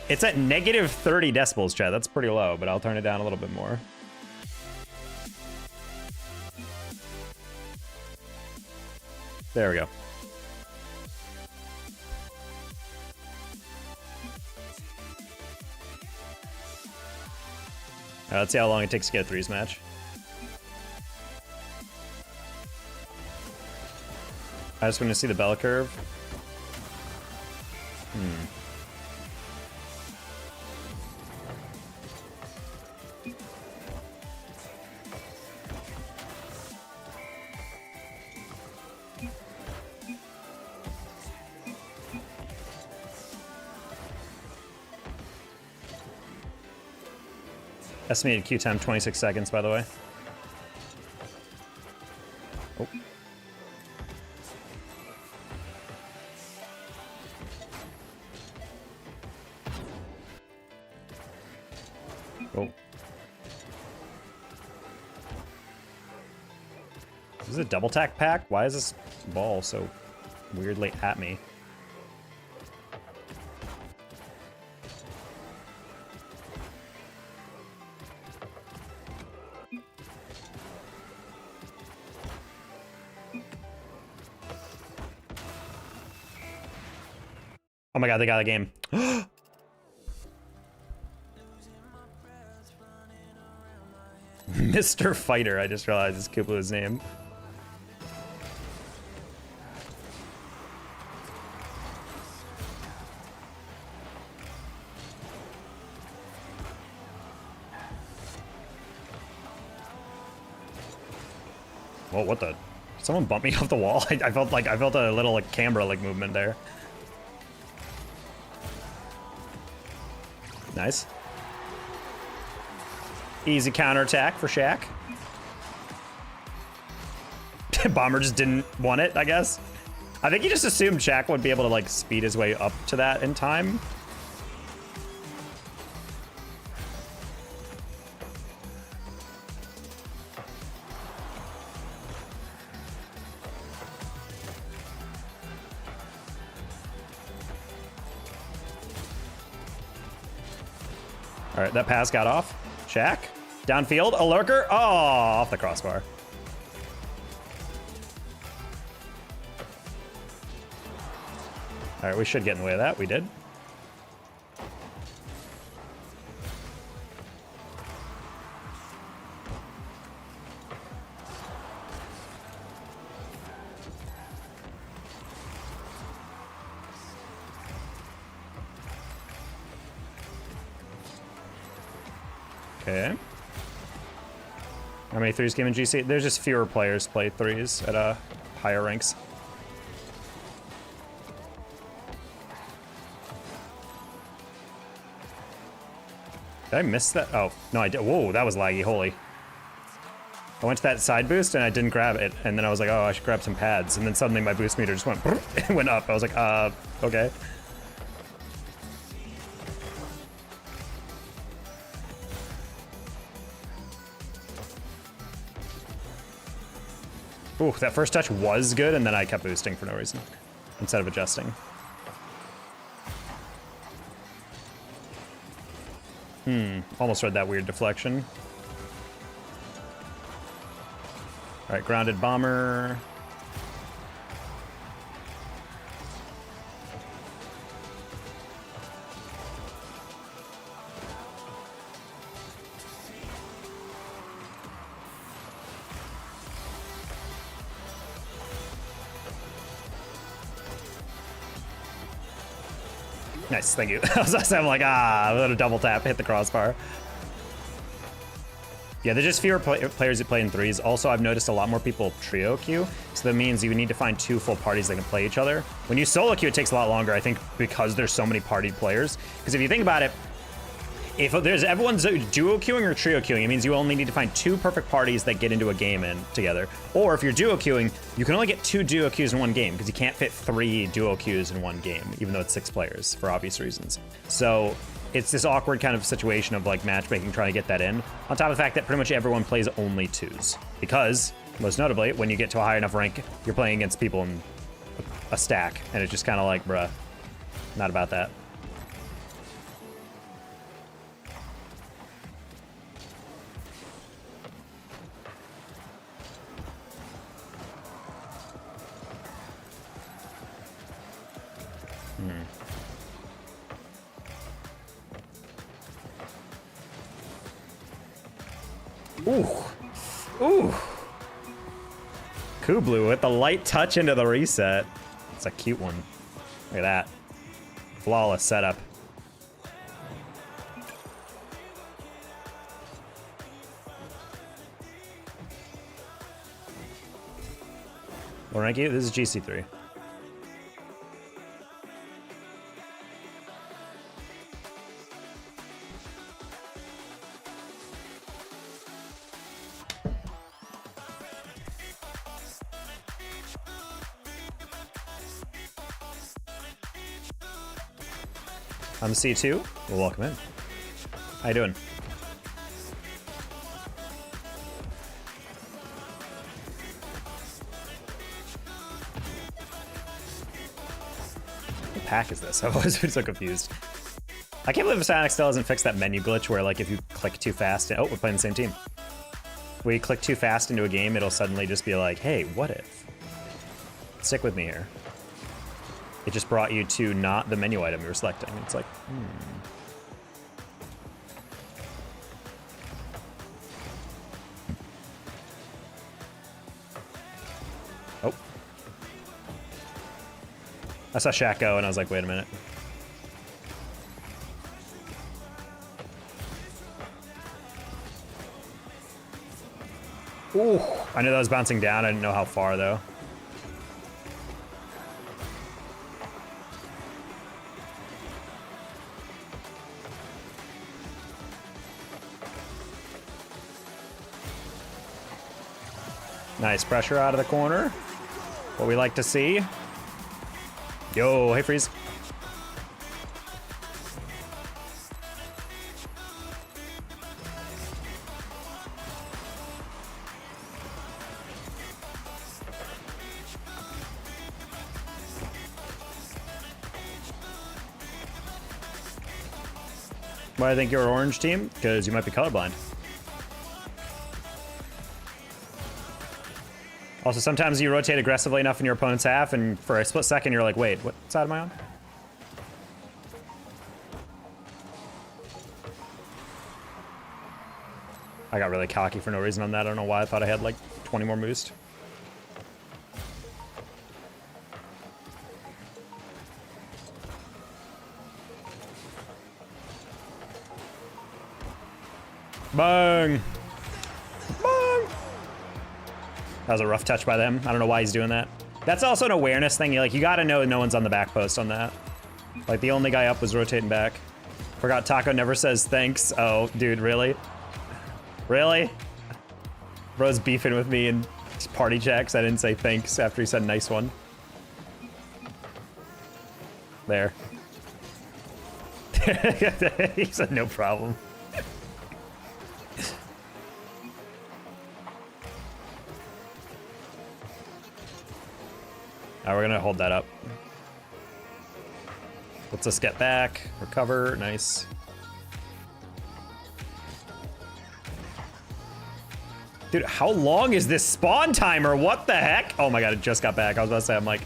It's at negative 30 decibels, chat. That's pretty low, but I'll turn it down a little bit more. There we go. Let's see how long it takes to get a threes match. I just want to see the bell curve. Estimated queue time 26 seconds, by the way. Oh. Is it a double tack pack? Why is this ball so weirdly at me? Oh my god, they got a game. Mr. Fighter, I just realized is Kuplu's name. Whoa, what the? Did someone bump me off the wall? I felt a little like camera like movement there. Nice. Easy counterattack for Shaq. Bomber just didn't want it, I guess. I think he just assumed Shaq would be able to like speed his way up to that in time. All right, that pass got off. Shaq, downfield, a lurker. Oh, off the crossbar. All right, we should get in the way of that. We did. Okay. How many threes came in GC? There's just fewer players play threes at higher ranks. Did I miss that? Oh, no, I did. Whoa, that was laggy. Holy. I went to that side boost and I didn't grab it. And then I was like, oh, I should grab some pads. And then suddenly my boost meter just went, it went up. I was like, okay. Ooh, that first touch was good, and then I kept boosting for no reason, instead of adjusting. Almost read that weird deflection. All right, grounded bomber. Nice, thank you. I'm like, a little double tap, hit the crossbar. Yeah, there's just fewer players that play in threes. Also, I've noticed a lot more people trio queue, so that means you need to find 2 full parties that can play each other. When you solo queue, it takes a lot longer, I think, because there's so many partied players. Because if you think about it, if there's everyone's duo queuing or trio queuing, it means you only need to find 2 perfect parties that get into a game in together. Or if you're duo queuing, you can only get 2 duo queues in one game because you can't fit 3 duo queues in one game, even though it's 6 players for obvious reasons. So it's this awkward kind of situation of like matchmaking trying to get that in. On top of the fact that pretty much everyone plays only 2s. Because, most notably, when you get to a high enough rank, you're playing against people in a stack. And it's just kind of like, bruh, not about that. Ooh. Ooh. Kublu with the light touch into the reset. It's a cute one. Look at that. Flawless setup. What rank you? This is GC3. I'm C2. Well, welcome in. How you doing? pack is this? I've always been so confused. I can't believe Sonic still hasn't fixed that menu glitch where, like, if you click too fast... Oh, we're playing the same team. When you click too fast into a game, it'll suddenly just be like, hey, what if? Stick with me here. It just brought you to not the menu item you were selecting. It's like, Oh. I saw Shaq go, and I was like, wait a minute. Ooh, I knew that was bouncing down. I didn't know how far, though. Nice pressure out of the corner. What we like to see. Yo, hey, Freeze. Why do I think you're an orange team? Because you might be colorblind. Also, sometimes you rotate aggressively enough in your opponent's half, and for a split second, you're like, wait, what side am I on? I got really cocky for no reason on that. I don't know why. I thought I had like 20 more boost. Bang! Bang! That was a rough touch by them. I don't know why he's doing that. That's also an awareness thing. You gotta know no one's on the back post on that. Like, the only guy up was rotating back. Forgot Taco never says thanks. Oh, dude, really? Really? Bro's beefing with me in party checks. I didn't say thanks after he said nice one. There. He said no problem. Alright, we're gonna hold that up. Let's just get back, recover, nice. Dude, how long is this spawn timer? What the heck? Oh my god, it just got back. I was about to say, I'm like...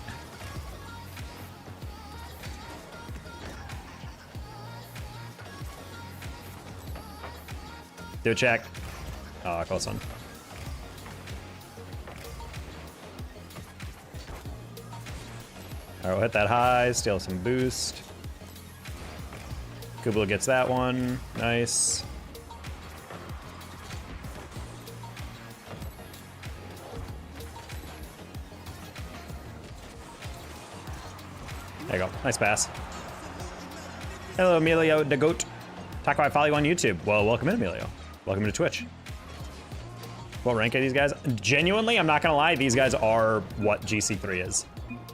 Do a check. Oh, close one. Alright, we'll hit that high, steal some boost. Kubla gets that one. Nice. There you go. Nice pass. Hello, Emilio the Goat. Taco, I follow you on YouTube. Well, welcome in, Emilio. Welcome to Twitch. What rank are these guys? Genuinely, I'm not gonna lie, these guys are what GC3 is.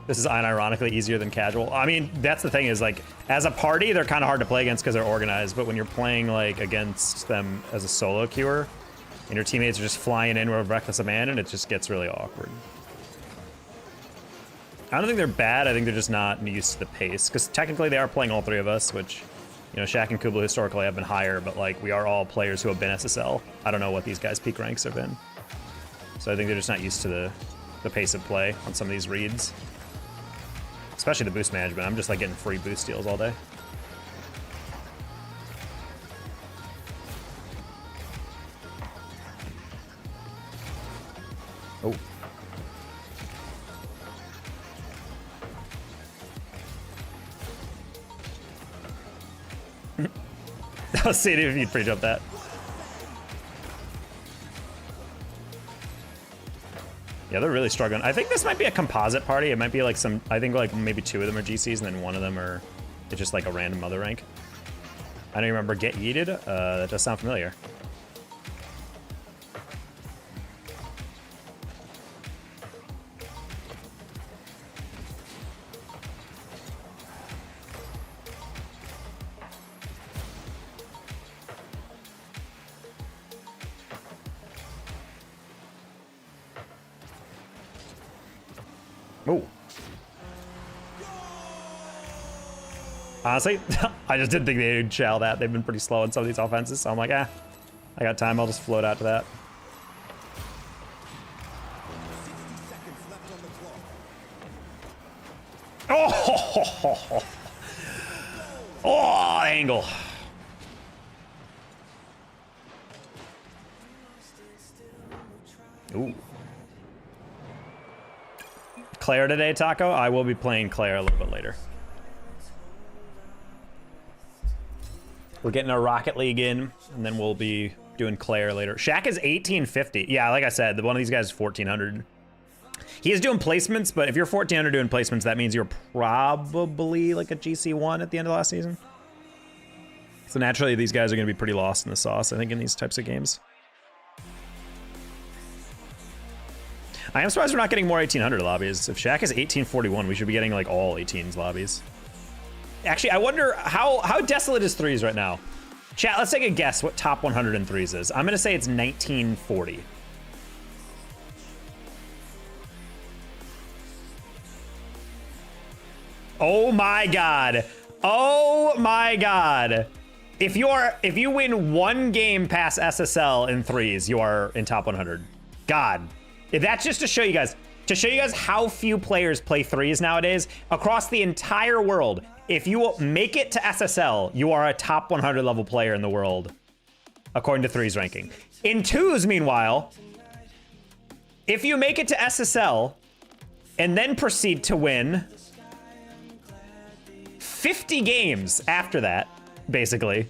This is unironically easier than casual. I mean, that's the thing is, like, as a party, they're kind of hard to play against because they're organized, but when you're playing, like, against them as a solo queuer, and your teammates are just flying in with reckless abandon, it just gets really awkward. I don't think they're bad, I think they're just not used to the pace, because technically they are playing all three of us, which, you know, Shaq and Kubla historically have been higher, but, like, we are all players who have been SSL. I don't know what these guys' peak ranks have been. So I think they're just not used to the pace of play on some of these reads. Especially the boost management. I'm just like getting free boost steals all day. Oh. I'll see if you'd pre-jump that. Yeah, they're really struggling. I think this might be a composite party. It might be like some, I think like maybe 2 of them are GCs and then 1 of them are, it's just like a random other rank. I don't remember Get Yeeted. That does sound familiar. Oh. Honestly, I just didn't think they'd shell that. They've been pretty slow in some of these offenses, so I'm like, I got time. I'll just float out to that. Oh, oh, angle. Ooh. Claire today, Taco? I will be playing Claire a little bit later. We're getting our Rocket League in, and then we'll be doing Claire later. Shaq is 1850. Yeah, like I said, one of these guys is 1400. He is doing placements, but if you're 1400 doing placements, that means you're probably like a GC1 at the end of last season. So naturally, these guys are going to be pretty lost in the sauce, I think, in these types of games. I am surprised we're not getting more 1800 lobbies. If Shaq is 1841, we should be getting like all 18s lobbies. Actually, I wonder how desolate is threes right now. Chat, let's take a guess what top 100 in threes is. I'm gonna say it's 1940. Oh my God. Oh my God. If you win one game past SSL in threes, you are in top 100. God. If that's just to show you guys how few players play threes nowadays across the entire world. If you make it to SSL, you are a top 100 level player in the world, according to threes ranking. In twos, meanwhile, if you make it to SSL and then proceed to win 50 games after that, basically,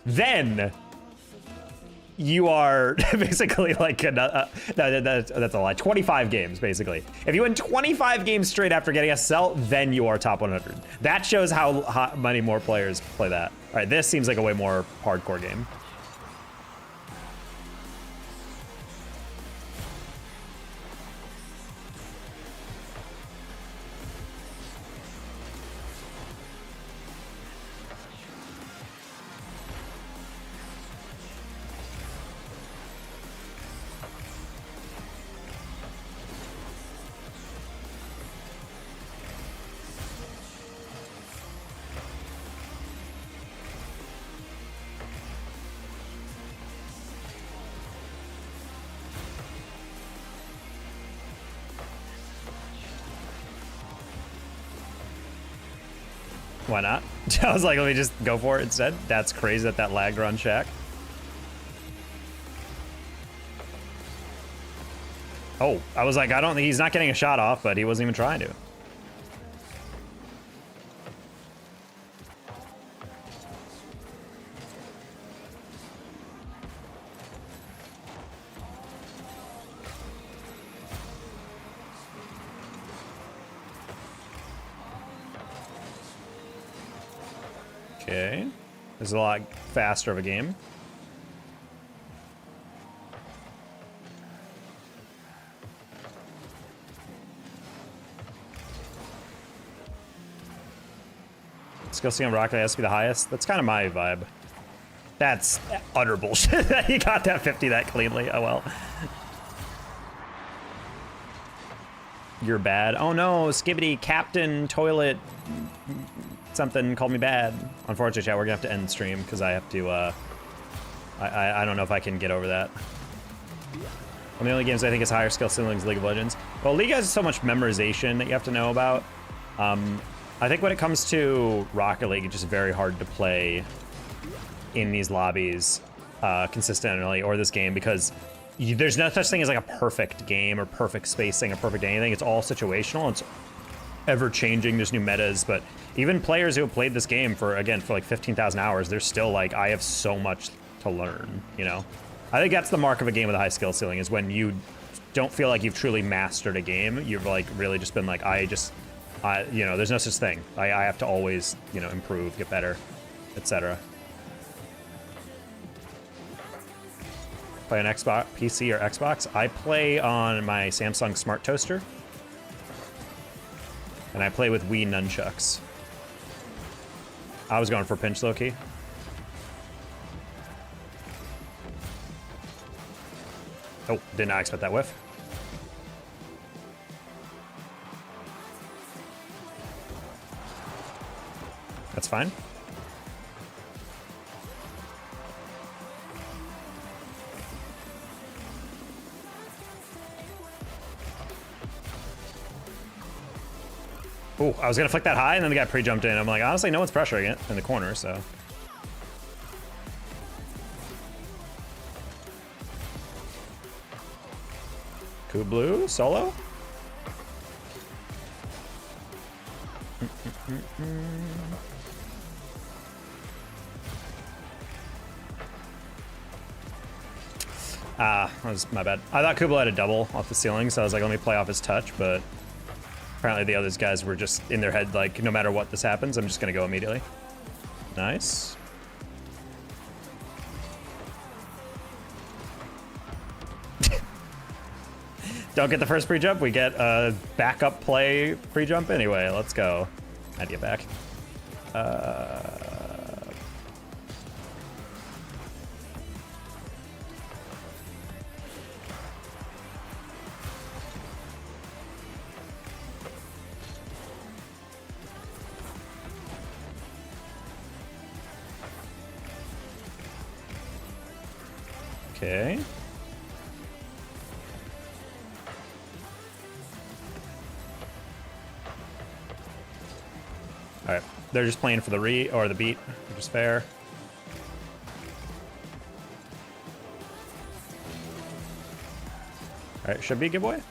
then you are basically like that's a lie. 25 games, basically. If you win 25 games straight after getting SSL, then you are top 100. That shows how many more players play that. All right, this seems like a way more hardcore game. Why not? I was like, let me just go for it instead. That's crazy that lagged on Shaq. Oh, I was like, I don't think he's not getting a shot off, but he wasn't even trying to. Okay, this is a lot faster of a game. Skill ceiling Rocket has to be the highest. That's kind of my vibe. That's utter bullshit that he got that 50 that cleanly. Oh well. You're bad. Oh no, Skibbity Captain Toilet something called me bad. Unfortunately, chat, we're gonna have to end the stream because I have to I don't know if I can get over that. One of the only games I think is higher skill ceiling is League of Legends. Well, League has so much memorization that you have to know about. I think when it comes to Rocket League, it's just very hard to play in these lobbies consistently, or this game, because there's no such thing as like a perfect game or perfect spacing or perfect anything. It's all situational. It's ever changing. There's new metas, but even players who have played this game for like 15,000 hours, they're still like, I have so much to learn, you know? I think that's the mark of a game with a high skill ceiling, is when you don't feel like you've truly mastered a game. You've like really just been like, you know, there's no such thing. I have to always, you know, improve, get better, etc. Play on Xbox, PC or Xbox? I play on my Samsung Smart Toaster. And I play with Wii nunchucks. I was going for pinch low key. Oh, did not expect that whiff. That's fine. Ooh, I was gonna flick that high and then the guy pre-jumped in. I'm like, honestly, no one's pressuring it in the corner, so. Blue solo? That was my bad. I thought Kubla had a double off the ceiling, so I was like, let me play off his touch, but apparently the other guys were just in their head, like, no matter what this happens, I'm just gonna go immediately. Nice. Don't get the first pre-jump, we get a backup play pre-jump anyway. Let's go. How'd you get back? Okay. All right, they're just playing for the or the beat, which is fair. All right, should be a giveaway.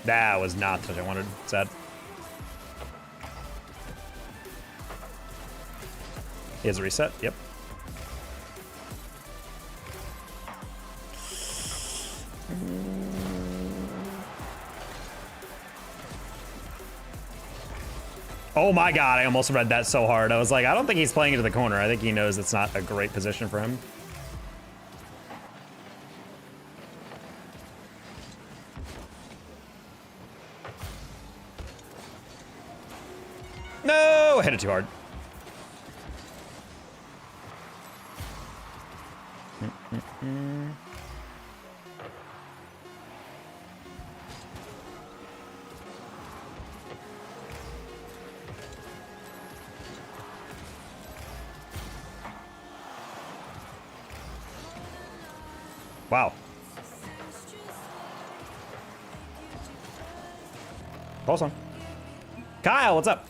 That was not what I wanted. Sad. He has a reset. Yep. Oh my god, I almost read that so hard. I was like, I don't think he's playing into the corner. I think he knows it's not a great position for him. No! I hit it too hard. Wow. Pulse on. Kyle, what's up?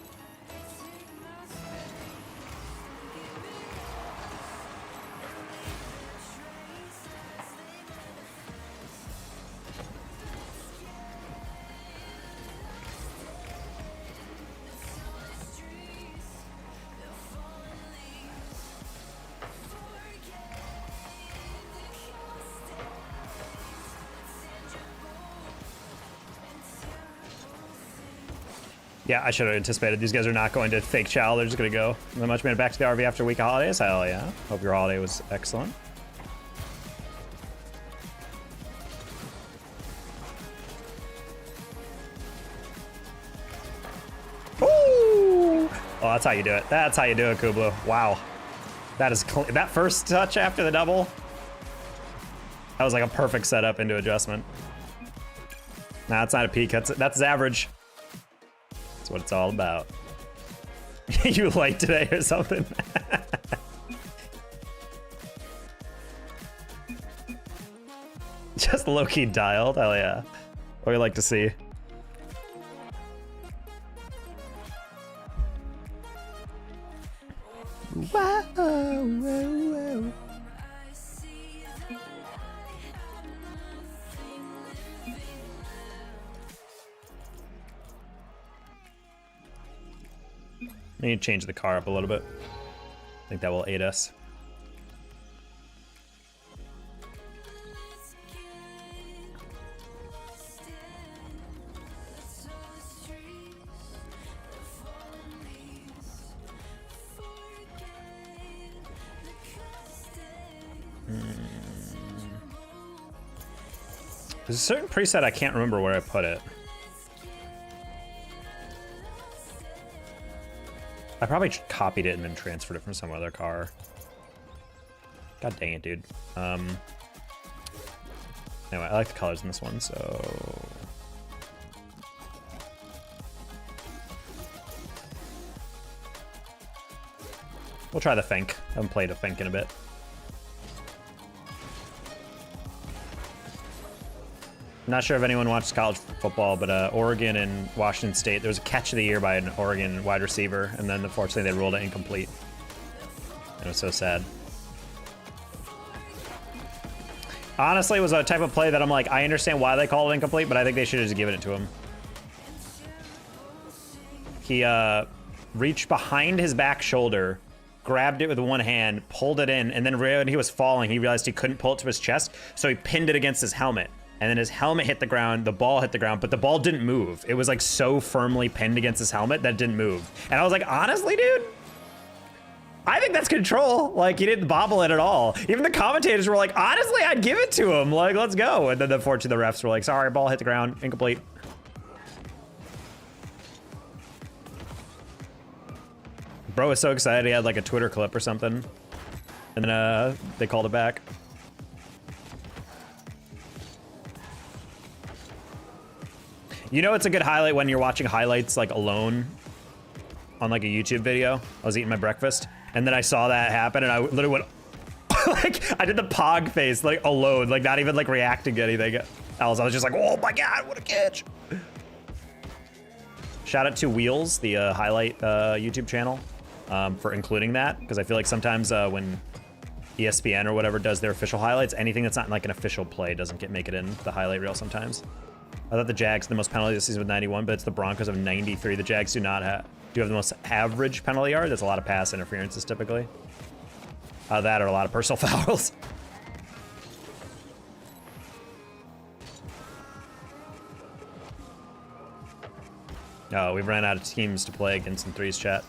Yeah, I should have anticipated. These guys are not going to fake chow. They're just going to go. Not much made it back to the RV after a week of holidays. Hell yeah. Hope your holiday was excellent. Ooh! Oh, that's how you do it. That's how you do it, Kublu. Wow. That is that first touch after the double. That was like a perfect setup into adjustment. Nah, it's not a peak. That's average. That's what it's all about. You late today or something? Just low-key dialed? Hell yeah. What we like to see. Wow, wow, wow. I need to change the car up a little bit. I think that will aid us. There's a certain preset I can't remember where I put it. I probably copied it and then transferred it from some other car. God dang it, dude. Anyway, I like the colors in this one, so... We'll try the Fink. I haven't played a Fink in a bit. I'm not sure if anyone watches college football, but Oregon and Washington State, there was a catch of the year by an Oregon wide receiver, and then unfortunately they ruled it incomplete. It was so sad. Honestly, it was a type of play that I'm like, I understand why they call it incomplete, but I think they should have just given it to him. He reached behind his back shoulder, grabbed it with one hand, pulled it in, and then when he was falling, he realized he couldn't pull it to his chest, so he pinned it against his helmet. And then his helmet hit the ground, the ball hit the ground, but the ball didn't move. It was like so firmly pinned against his helmet that it didn't move. And I was like, honestly, dude, I think that's control. Like, he didn't bobble it at all. Even the commentators were like, honestly, I'd give it to him. Like, let's go. And then unfortunately, the refs were like, sorry, ball hit the ground, incomplete. Bro was so excited he had like a Twitter clip or something. And then they called it back. You know, it's a good highlight when you're watching highlights like alone on like a YouTube video. I was eating my breakfast and then I saw that happen and I literally went like, I did the pog face like alone, like not even like reacting to anything else. I was just like, oh my God, what a catch. Shout out to Wheels, the highlight YouTube channel, for including that. Because I feel like sometimes when ESPN or whatever does their official highlights, anything that's not like an official play doesn't make it in the highlight reel sometimes. I thought the Jags had the most penalties this season with 91, but it's the Broncos of 93. The Jags do have the most average penalty yard. There's a lot of pass interferences typically. That or a lot of personal fouls. Oh, we've ran out of teams to play against in threes, chat.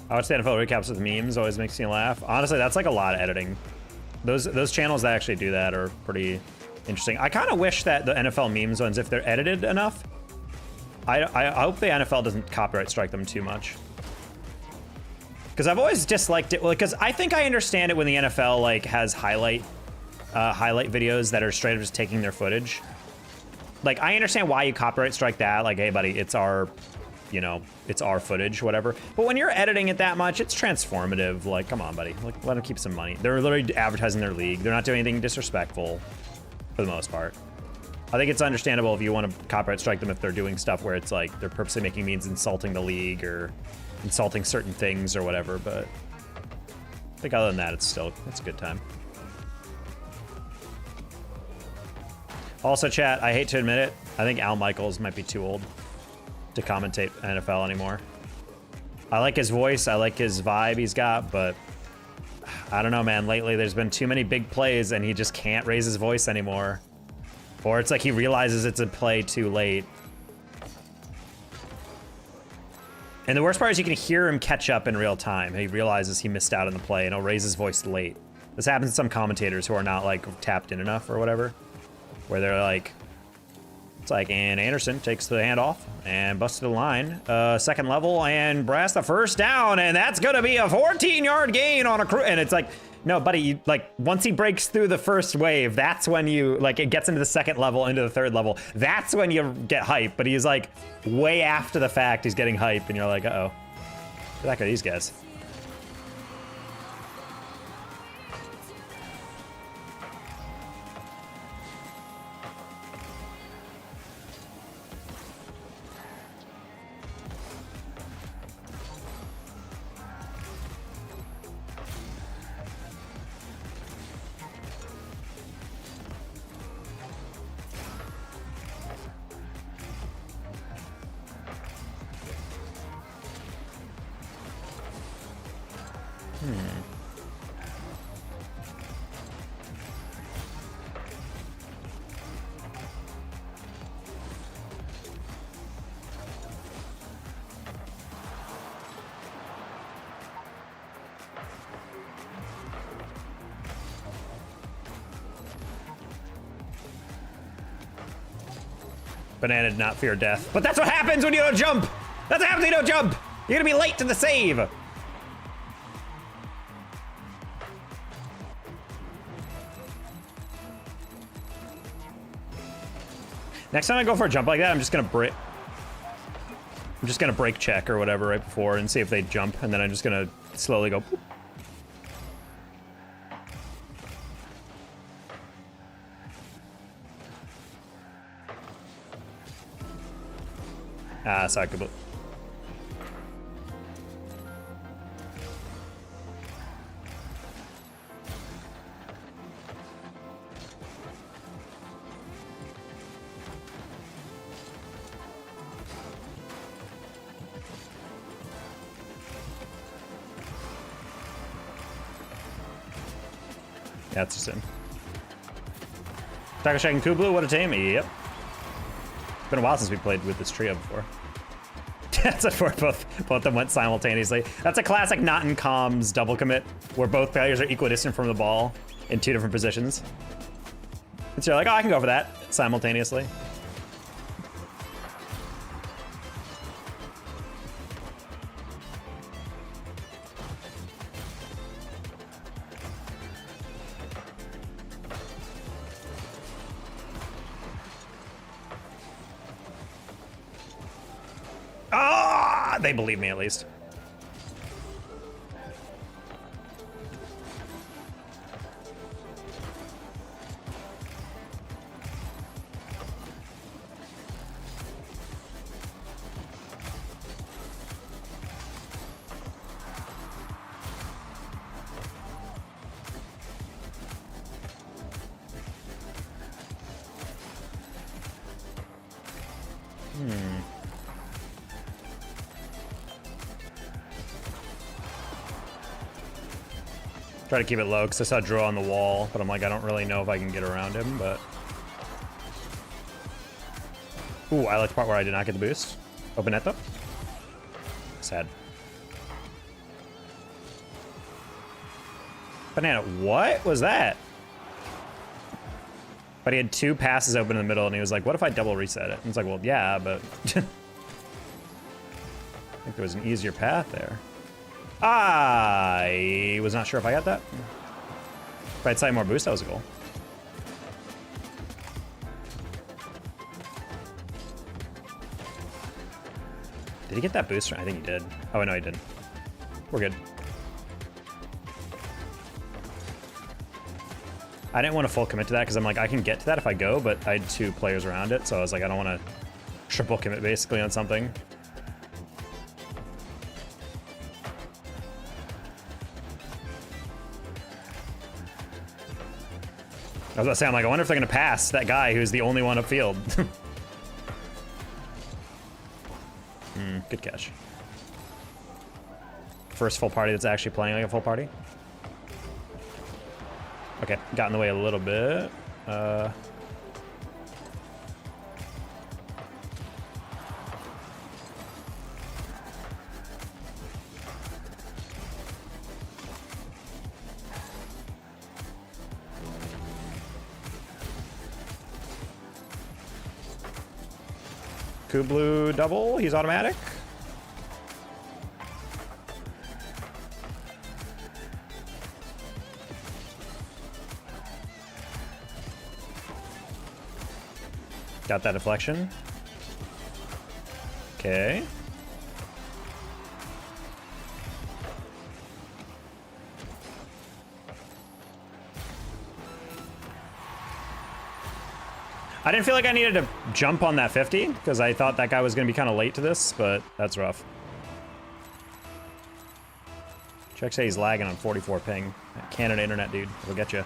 I watch the NFL recaps with memes, always makes me laugh. Honestly, that's like a lot of editing. Those channels that actually do that are pretty interesting. I kind of wish that the NFL memes ones, if they're edited enough, I hope the NFL doesn't copyright strike them too much. Because I've always disliked it, because I think I understand it when the NFL like has highlight videos that are straight up just taking their footage. Like, I understand why you copyright strike that. Like, hey, buddy, it's our, you know, it's our footage, whatever. But when you're editing it that much, it's transformative. Like, come on, buddy. Like, let them keep some money. They're literally advertising their league. They're not doing anything disrespectful, for the most part. I think it's understandable if you want to copyright strike them if they're doing stuff where it's like they're purposely making means insulting the league or insulting certain things or whatever. But I think other than that, it's a good time. Also, chat, I hate to admit it, I think Al Michaels might be too old to commentate NFL anymore. I like his voice, I like his vibe he's got, but I don't know, man. Lately, there's been too many big plays and he just can't raise his voice anymore. Or it's like he realizes it's a play too late. And the worst part is you can hear him catch up in real time. He realizes he missed out on the play and he'll raise his voice late. This happens to some commentators who are not like tapped in enough or whatever. Where they're like, it's like, and Anderson takes the handoff and busts the line. Second level and Brass the first down, and that's gonna be a 14-yard gain on a crew. And it's like, no, buddy, you, like, once he breaks through the first wave, that's when you, like, it gets into the second level, into the third level. That's when you get hype. But he's like, way after the fact, he's getting hype, and you're like, uh-oh. Get back at these guys. Banana did not fear death. But that's what happens when you don't jump! That's what happens when you don't jump! You're gonna be late to the save! Next time I go for a jump like that, I'm just gonna break check or whatever right before and see if they jump, and then I'm just gonna slowly go. Boop. Ah, Sakubu. Yeah, it's just him. Takoshek and Kublu, what a team. Yep. It's been a while since we played with this trio before. That's for both of them went simultaneously. That's a classic not in comms double commit, where both players are equidistant from the ball in 2 different positions. And so you're like, oh, I can go for that simultaneously. They believe me, at least. Try to keep it low because I saw Drew on the wall, but I'm like, I don't really know if I can get around him, but... Ooh, I like the part where I did not get the boost. Open net though. Sad. Banana, what was that? But he had 2 passes open in the middle and he was like, what if I double reset it? And it's like, well, yeah, but... I think there was an easier path there. I was not sure if I got that. If I'd sight more boost, that was a goal. Did he get that boost? I think he did. Oh, no, he didn't. We're good. I didn't want to full commit to that because I'm like, I can get to that if I go, but I had 2 players around it, so I was like, I don't want to triple commit basically on something. I was about to say, I'm like, I wonder if they're gonna pass that guy who's the only one upfield. Good catch. First full party that's actually playing like a full party. Okay, got in the way a little bit. Kublu double, he's automatic. Got that deflection. Okay. I didn't feel like I needed to jump on that 50 because I thought that guy was going to be kind of late to this, but that's rough. Check say he's lagging on 44 ping. Canada internet, dude. It'll get you.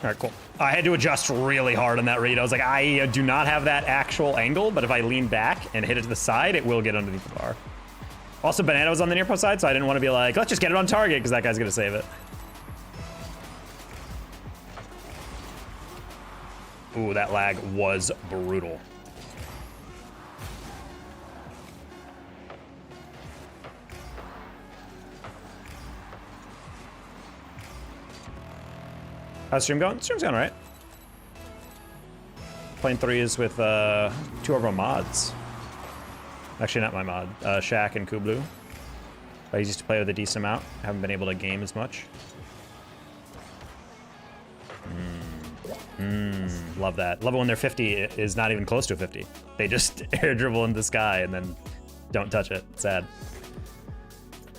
All right, cool. I had to adjust really hard on that read. I was like, I do not have that actual angle, but if I lean back and hit it to the side, it will get underneath the bar. Also, Banana was on the near post side, so I didn't want to be like, let's just get it on target, because that guy's going to save it. Ooh, that lag was brutal. How's stream going? Stream's going all right. Playing threes with 2 of our mods. Actually, not my mod. Shaq and Kublu. I used to play with a decent amount. Haven't been able to game as much. Love that. Love it when their 50 is not even close to a 50. They just air dribble in the sky and then don't touch it. Sad.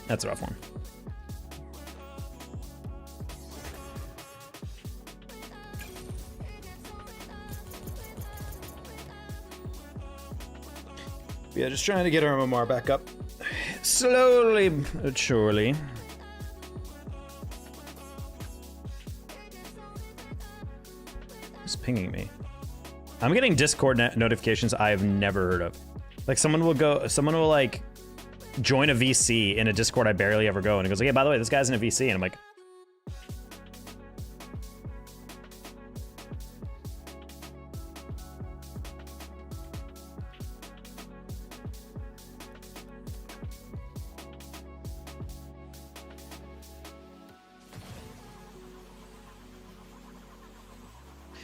That's a rough one. Yeah, just trying to get our MMR back up. Slowly but surely. Who's pinging me? I'm getting Discord notifications I have never heard of. Like someone will like join a VC in a Discord I barely ever go, and it goes like, "Hey, by the way, this guy's in a VC," and I'm like,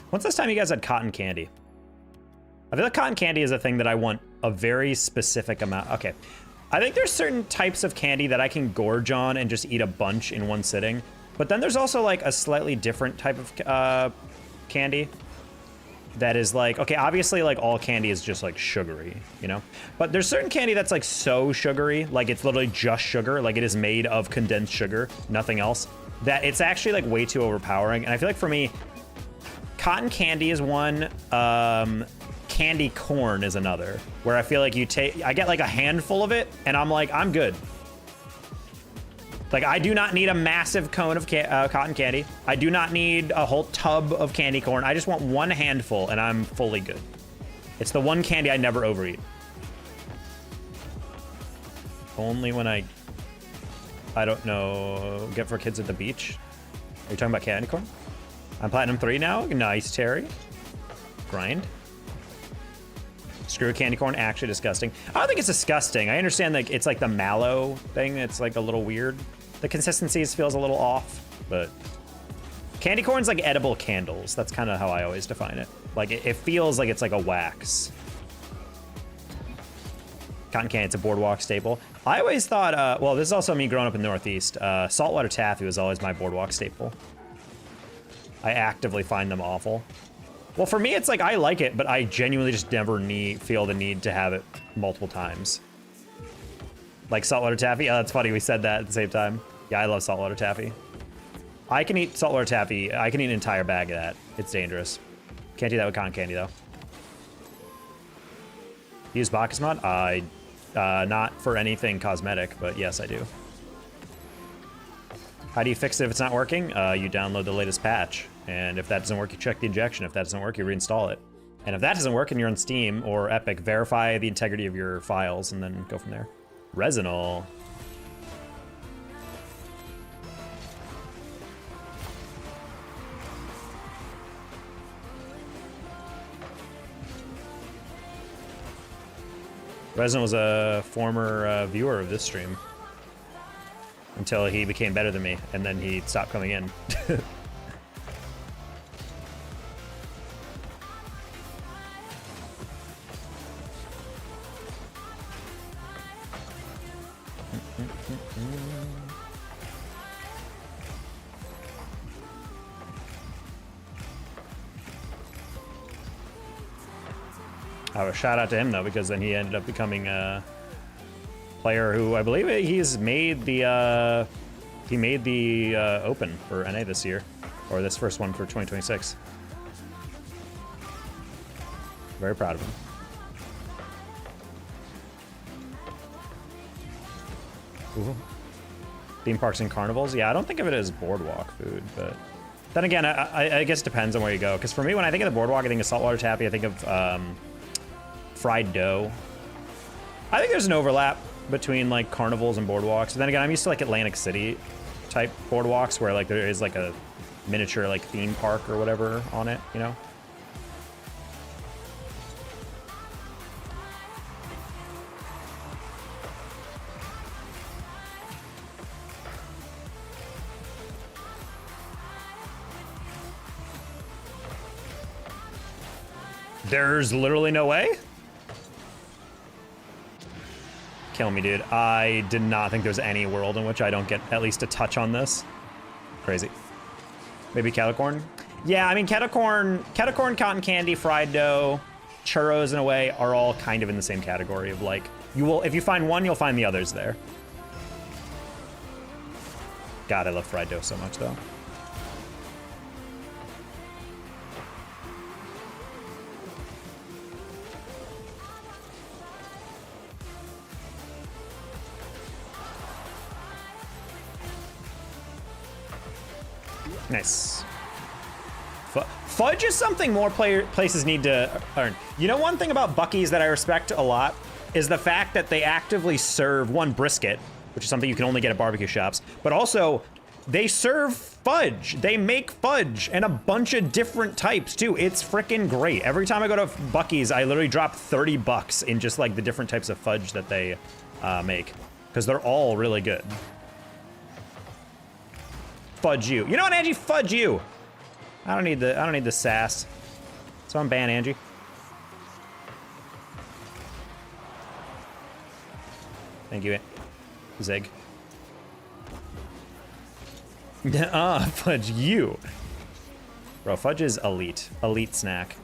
when's this time you guys had cotton candy? I feel like cotton candy is a thing that I want a very specific amount. Okay. I think there's certain types of candy that I can gorge on and just eat a bunch in one sitting. But then there's also like a slightly different type of candy that is like, okay, obviously like all candy is just like sugary, you know? But there's certain candy that's like so sugary, like it's literally just sugar, like it is made of condensed sugar, nothing else, that it's actually like way too overpowering. And I feel like for me, cotton candy is one, candy corn is another, where I feel like I get like a handful of it and I'm like, I'm good. Like I do not need a massive cone of cotton candy. I do not need a whole tub of candy corn. I just want one handful and I'm fully good. It's the one candy I never overeat. Only when I don't know, get for kids at the beach. Are you talking about candy corn? I'm Platinum 3 now. Nice, Terry. Grind. Screw candy corn, actually disgusting. I don't think it's disgusting. I understand like it's like the mallow thing. It's like a little weird. The consistency feels a little off, but candy corn's like edible candles. That's kind of how I always define it. Like it feels like it's like a wax. Cotton candy, it's a boardwalk staple. I always thought, well, this is also me growing up in the Northeast. Saltwater taffy was always my boardwalk staple. I actively find them awful. Well, for me, it's like, I like it, but I genuinely just never feel the need to have it multiple times. Like saltwater taffy? Oh, that's funny, we said that at the same time. Yeah, I love saltwater taffy. I can eat saltwater taffy. I can eat an entire bag of that. It's dangerous. Can't do that with cotton candy, though. Use Bacchus mod? Not for anything cosmetic, but yes, I do. How do you fix it if it's not working? You download the latest patch. And if that doesn't work, you check the injection. If that doesn't work, you reinstall it. And if that doesn't work and you're on Steam or Epic, verify the integrity of your files and then go from there. Resinol. Resin was a former viewer of this stream until he became better than me, and then he stopped coming in. Oh, shout out to him though, because then he ended up becoming a player who I believe he's made the Open for NA this year, or this first one for 2026. Very proud of him. Ooh. Theme parks and carnivals? Yeah, I don't think of it as boardwalk food, but then again, I guess it depends on where you go. Because for me, when I think of the boardwalk, I think of saltwater taffy. I think of fried dough. I think there's an overlap between like carnivals and boardwalks. But then again, I'm used to like Atlantic City type boardwalks where like there is like a miniature like theme park or whatever on it, you know? There's literally no way? Kill me, dude. I did not think there's any world in which I don't get at least a touch on this. Crazy. Maybe kettle corn? Yeah, I mean, kettle corn, cotton candy, fried dough, churros in a way are all kind of in the same category of like, you will, if you find one, you'll find the others there. God, I love fried dough so much though. Nice. Fudge is something more places need to learn. You know, one thing about Buc-ee's that I respect a lot is the fact that they actively serve, one, brisket, which is something you can only get at barbecue shops, but also they serve fudge. They make fudge and a bunch of different types too. It's freaking great. Every time I go to Buc-ee's, I literally drop 30 bucks in just like the different types of fudge that they make, because they're all really good. Fudge you. You know what, Angie? Fudge you. I don't need the sass. So I'm ban Angie. Thank you, Zig. Fudge you. Bro, fudge is elite. Elite snack.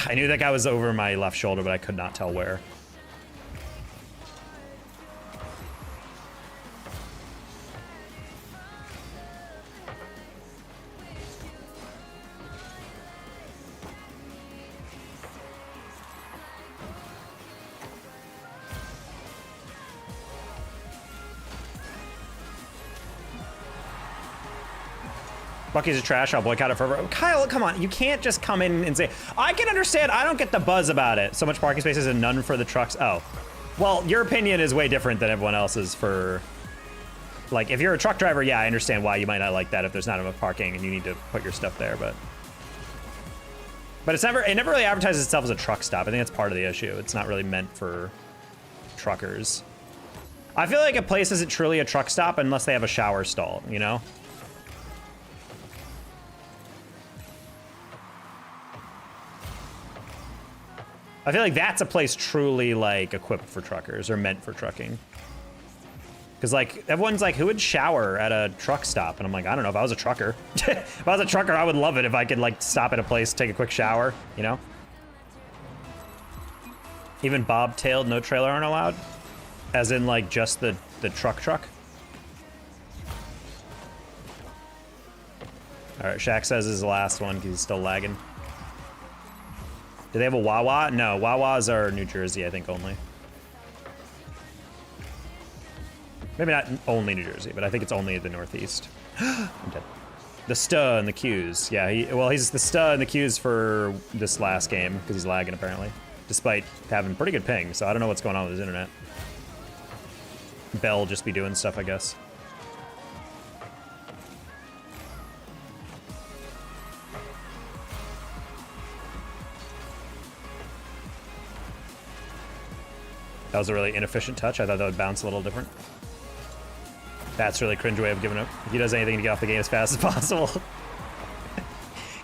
I knew that guy was over my left shoulder, but I could not tell where. Buc-ee's is trash, I'll boycott it forever. Kyle, come on, you can't just come in and say, I can understand, I don't get the buzz about it. So much parking spaces and none for the trucks. Oh, well, your opinion is way different than everyone else's for, like, if you're a truck driver, yeah, I understand why you might not like that if there's not enough parking and you need to put your stuff there, but it never really advertises itself as a truck stop. I think that's part of the issue. It's not really meant for truckers. I feel like a place isn't truly a truck stop unless they have a shower stall, you know? I feel like that's a place truly like equipped for truckers or meant for trucking. Cause like everyone's like, who would shower at a truck stop? And I'm like, I don't know, if I was a trucker. If I was a trucker, I would love it if I could like stop at a place, take a quick shower, you know? Even bobtailed, no trailer aren't allowed? As in like just the truck? All right, Shaq says this is the last one because he's still lagging. Do they have a Wawa? No, Wawas are New Jersey, I think, only. Maybe not only New Jersey, but I think it's only the Northeast. I'm dead. The sta and the Qs. Yeah, he's the sta and the Qs for this last game because he's lagging apparently, despite having pretty good ping. So I don't know what's going on with his internet. Bell just be doing stuff, I guess. That was a really inefficient touch. I thought that would bounce a little different. That's a really cringe way of giving up. He does anything to get off the game as fast as possible.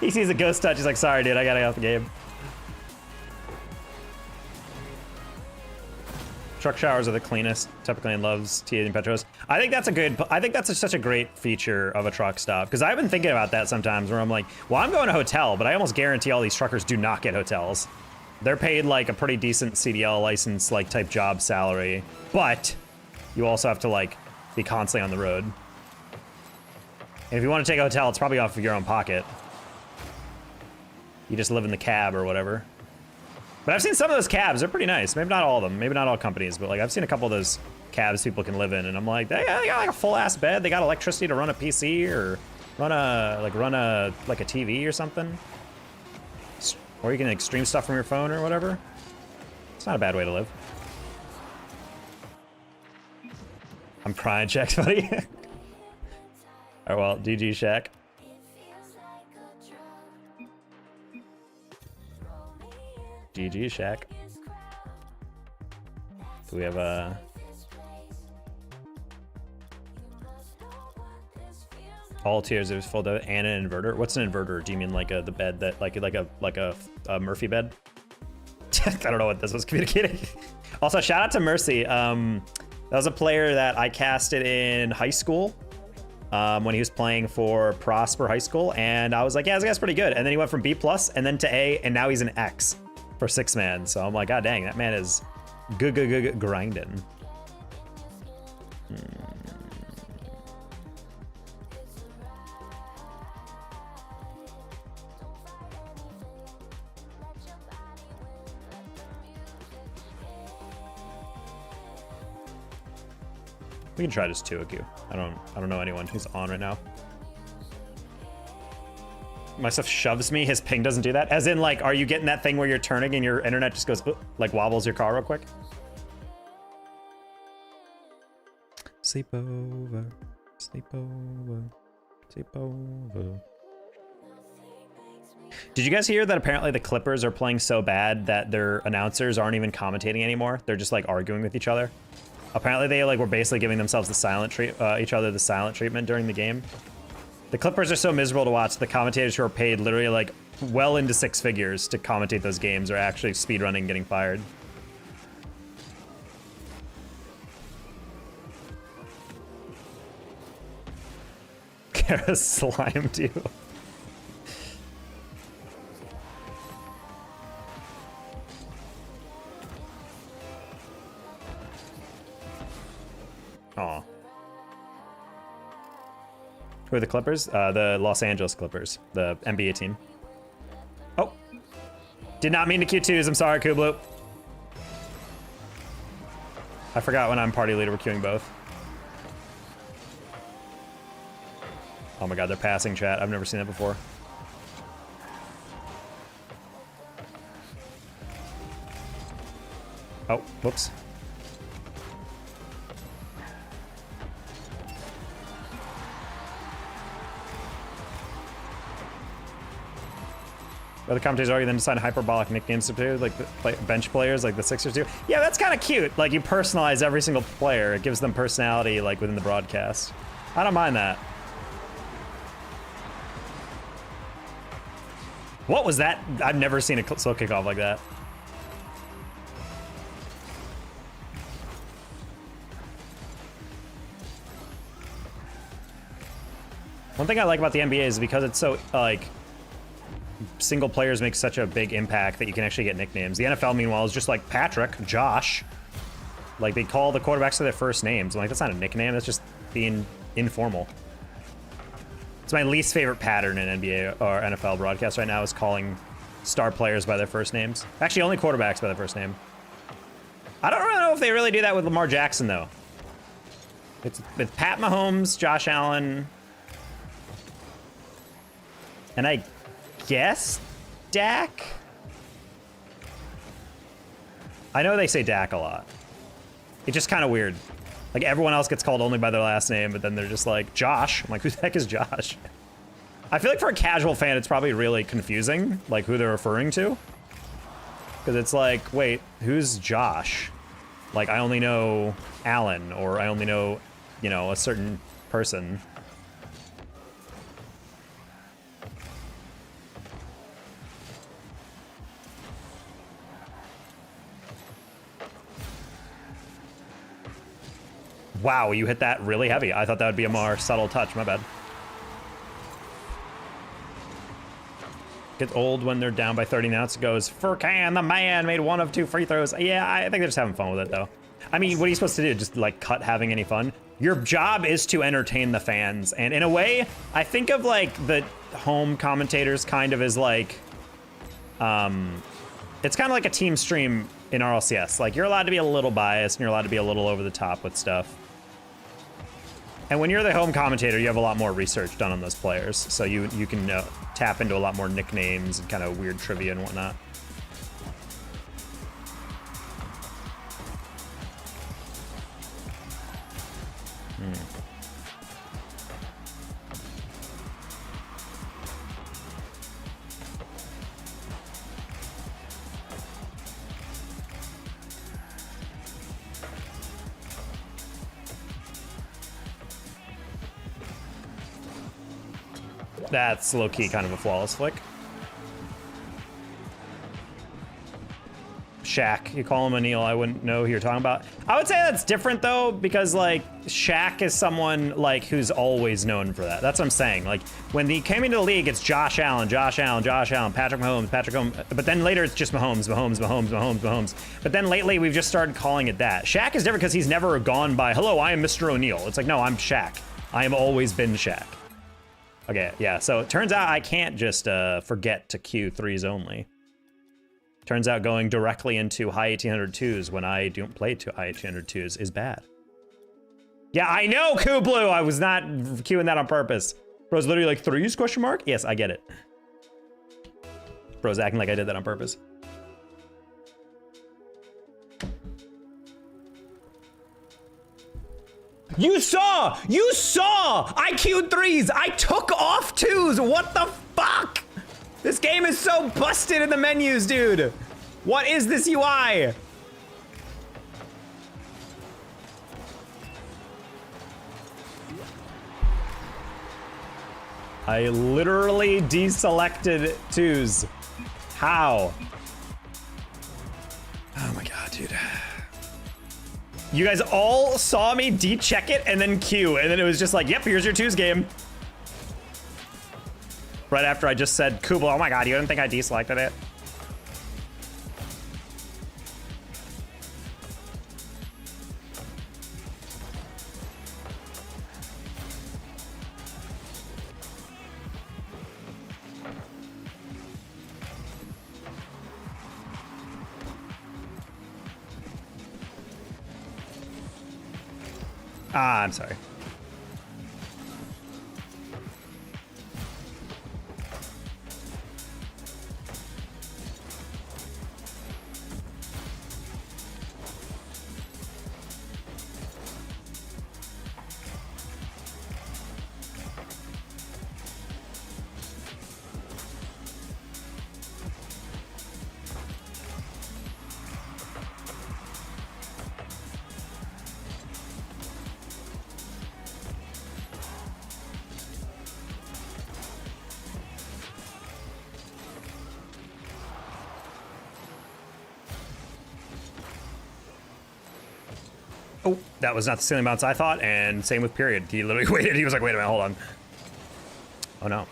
He sees a ghost touch, he's like, sorry dude, I gotta get off the game. Truck showers are the cleanest. Typically loves T8 and Petros. I think that's such a great feature of a truck stop. Because I've been thinking about that sometimes where I'm like, well, I'm going to a hotel, but I almost guarantee all these truckers do not get hotels. They're paid like a pretty decent CDL license like type job salary, but you also have to like be constantly on the road. And if you want to take a hotel, it's probably off of your own pocket. You just live in the cab or whatever. But I've seen some of those cabs, they're pretty nice. Maybe not all of them, maybe not all companies, but like I've seen a couple of those cabs people can live in, and I'm like, they got like a full ass bed, they got electricity to run a PC or run a TV or something. Or you can like stream stuff from your phone or whatever. It's not a bad way to live. I'm crying, Shaq, buddy. Alright, well, GG, Shaq. GG, Shaq. We have a... all tiers is full of and an inverter. What's an inverter? Do you mean like the bed that like a Murphy bed? I don't know what this was communicating. Also, shout out to Mercy. That was a player that I casted in high school when he was playing for Prosper High School, and I was like, yeah, this guy's pretty good. And then he went from B+ and then to A, and now he's an X for 6-man. So I'm like, god dang, that man is good grinding. We can try just 2AQ. I don't know anyone who's on right now. My stuff shoves me. His ping doesn't do that. As in, like, are you getting that thing where you're turning and your internet just goes, like, wobbles your car real quick? Sleep over, sleep over, sleep over. Did you guys hear that apparently the Clippers are playing so bad that their announcers aren't even commentating anymore? They're just, like, arguing with each other. Apparently they like were basically giving themselves the silent treatment during the game. The Clippers are so miserable to watch. The commentators who are paid literally like well into 6 figures to commentate those games are actually speedrunning, getting fired. Kara slimed you. Aw. Who are the Clippers? The Los Angeles Clippers, the NBA team. Oh. Did not mean to Q2s. I'm sorry, Kublu. I forgot when I'm party leader, we're queuing both. Oh my god, they're passing chat. I've never seen that before. Oh, whoops. Other commentators argue then decide hyperbolic nicknames to play, like the bench players, like the Sixers do. Yeah, that's kind of cute. Like you personalize every single player. It gives them personality, like within the broadcast. I don't mind that. What was that? I've never seen a slow kickoff like that. One thing I like about the NBA is because it's so like single players make such a big impact that you can actually get nicknames. The NFL, meanwhile, is just like Patrick, Josh. Like they call the quarterbacks to their first names. I'm like, that's not a nickname. That's just being informal. It's my least favorite pattern in NBA or NFL broadcast right now is calling star players by their first names. Actually, only quarterbacks by their first name. I don't really know if they really do that with Lamar Jackson, though. It's with Pat Mahomes, Josh Allen, and I guess Dak? I know they say Dak a lot. It's just kind of weird. Like everyone else gets called only by their last name, but then they're just like, Josh. I'm like, who the heck is Josh? I feel like for a casual fan, it's probably really confusing, like who they're referring to. Because it's like, wait, who's Josh? Like, I only know Alan, or I only know, you know, a certain person. Wow, you hit that really heavy. I thought that would be a more subtle touch. My bad. Gets old when they're down by 30 now. It goes, Furkan, the man, made 1 of 2 free throws. Yeah, I think they're just having fun with it, though. I mean, what are you supposed to do? Just, like, cut having any fun? Your job is to entertain the fans. And in a way, I think of, like, the home commentators kind of as, like... it's kind of like a team stream in RLCS. Like, you're allowed to be a little biased, and you're allowed to be a little over the top with stuff. And when you're the home commentator, you have a lot more research done on those players. So you can tap into a lot more nicknames and kind of weird trivia and whatnot. That's low-key kind of a flawless flick. Shaq, you call him a Neil, I wouldn't know who you're talking about. I would say that's different though, because like Shaq is someone like who's always known for that. That's what I'm saying. Like when he came into the league, it's Josh Allen, Patrick Mahomes, but then later it's just Mahomes. But then lately we've just started calling it that. Shaq is different because he's never gone by, hello, I am Mr. O'Neal. It's like, no, I'm Shaq. I have always been Shaq. Okay, yeah, so it turns out I can't just forget to queue threes only. Turns out going directly into high 1802s when I don't play to high 1802s is bad. Yeah, I know, Kublu! I was not queuing that on purpose. Bro's literally like, threes, question mark? Yes, I get it. Bro's acting like I did that on purpose. You saw! I queued threes! I took off twos! What the fuck? This game is so busted in the menus, dude. What is this UI? I literally deselected twos. How? Oh my god, dude. You guys all saw me de-check it and then queue, and then it was just like, yep, here's your twos game. Right after I just said, Kubla, oh my god, you didn't think I deselected it? Ah, I'm sorry. Oh, that was not the ceiling bounce I thought, and same with period. He literally waited. He was like, wait a minute, hold on. Oh no.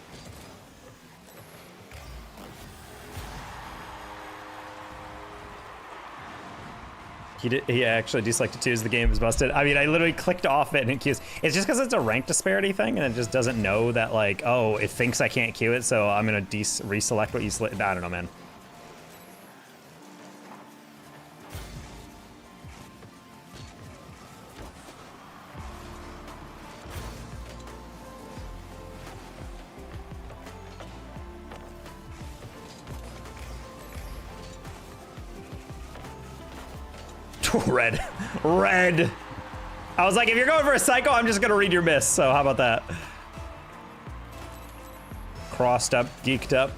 He actually deselected twos. The game is busted. I mean, I literally clicked off it and it queues. It's just because it's a rank disparity thing, and it just doesn't know that, like, oh, it thinks I can't queue it, so I'm gonna reselect what you select. I don't know, man. Red. Red. I was like, if you're going for a psycho, I'm just gonna read your miss, so how about that? Crossed up, geeked up.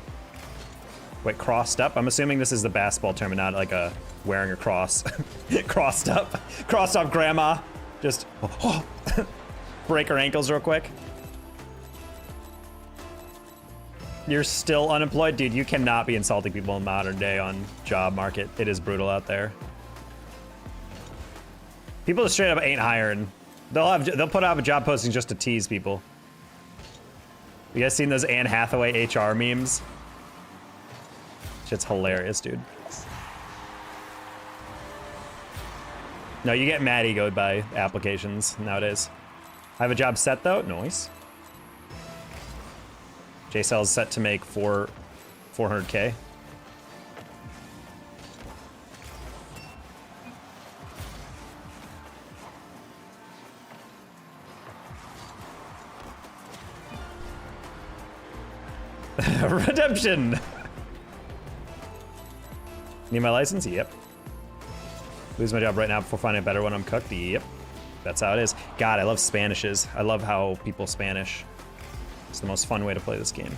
Wait, crossed up? I'm assuming this is the basketball term and not like a wearing a cross. Crossed up grandma. Just break her ankles real quick. You're still unemployed? Dude, you cannot be insulting people in modern day on job market. It is brutal out there. People just straight up ain't hiring. They'll put out a job posting just to tease people. You guys seen those Anne Hathaway HR memes? Shit's hilarious, dude. No, you get mad egoed by applications nowadays. I have a job set though. Nice. JSL is set to make 400K. Redemption! Need my license? Yep. Lose my job right now before finding a better one. I'm cooked? Yep. That's how it is. God, I love Spanishes. I love how people Spanish. It's the most fun way to play this game.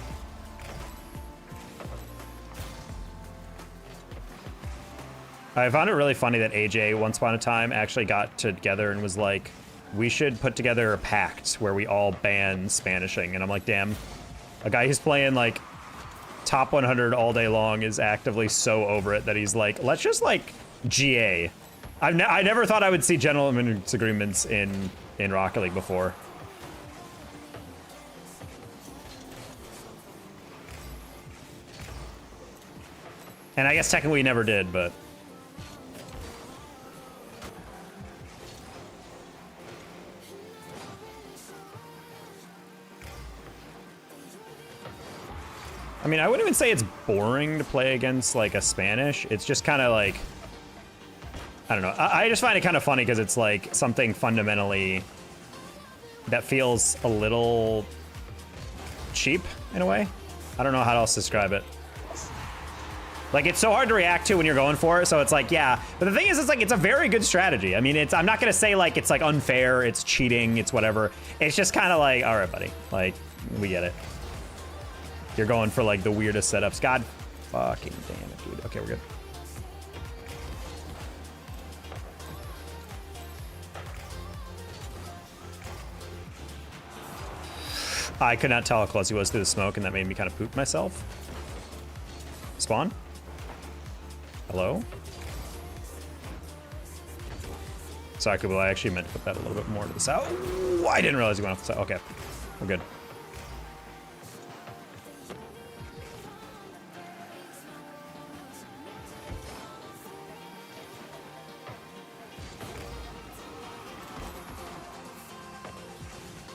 I found it really funny that AJ, once upon a time, actually got together and was like, we should put together a pact where we all ban Spanishing. And I'm like, damn. A guy who's playing like top 100 all day long is actively so over it that he's like, let's just like GA. I never thought I would see gentlemen's agreements in Rocket League before. And I guess technically we never did, but... I mean, I wouldn't even say it's boring to play against, like, a Spanish. It's just kind of like... I don't know. I just find it kind of funny because it's, like, something fundamentally that feels a little cheap, in a way. I don't know how else to describe it. Like, it's so hard to react to when you're going for it, so it's like, yeah. But the thing is, it's like, it's a very good strategy. I mean, I'm not gonna say, like, it's, like, unfair, it's cheating, it's whatever. It's just kind of like, all right, buddy. Like, we get it. You're going for, like, the weirdest setups. God fucking damn it, dude. Okay, we're good. I could not tell how close he was to the smoke, and that made me kind of poop myself. Spawn? Hello? Sorry, Kubo, I actually meant to put that a little bit more to the south. Oh, I didn't realize you went off the side. Okay, we're good.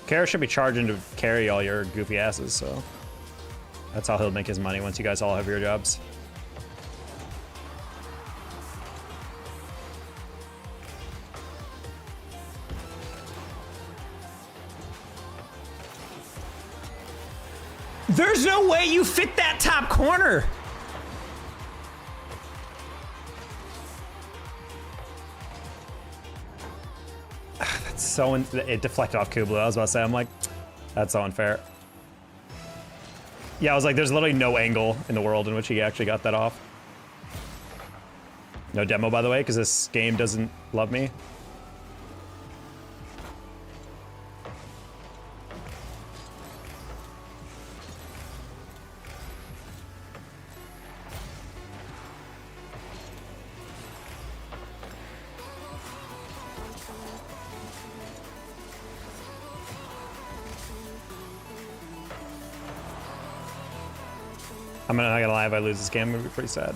Kara should be charging to carry all your goofy asses, so that's how he'll make his money once you guys all have your jobs. There's no way you fit that top corner. That's so, it deflected off Kubler. I was about to say, I'm like, that's so unfair. Yeah, I was like, there's literally no angle in the world in which he actually got that off. No demo, by the way, because this game doesn't love me. I'm not gonna lie, if I lose this game, I'm gonna be pretty sad.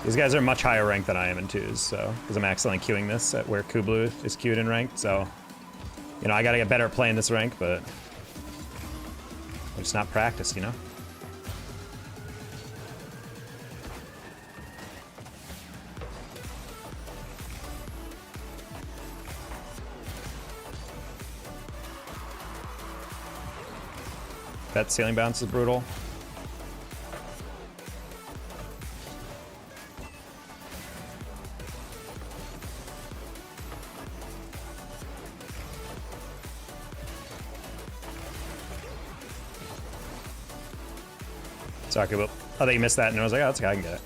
These guys are much higher ranked than I am in twos, so, because I'm accidentally queuing this at where Kublu is queued in ranked, so, you know, I gotta get better at playing this rank, but it's not practiced, you know? That ceiling bounce is brutal. Sorry, but I thought you missed that, and I was like, oh, that's okay, I can get it.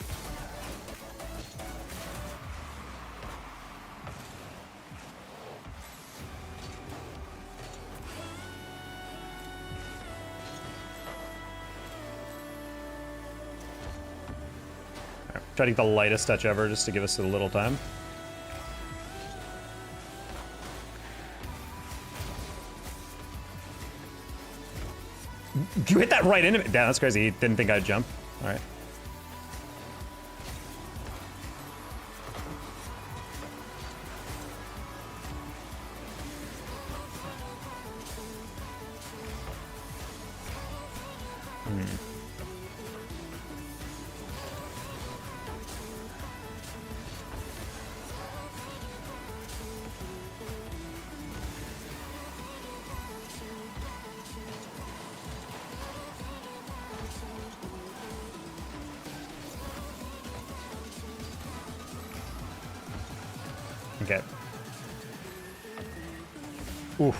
Try to get the lightest touch ever just to give us a little time. You hit that right into me. Damn, that's crazy. He didn't think I'd jump. All right. Okay. Oof.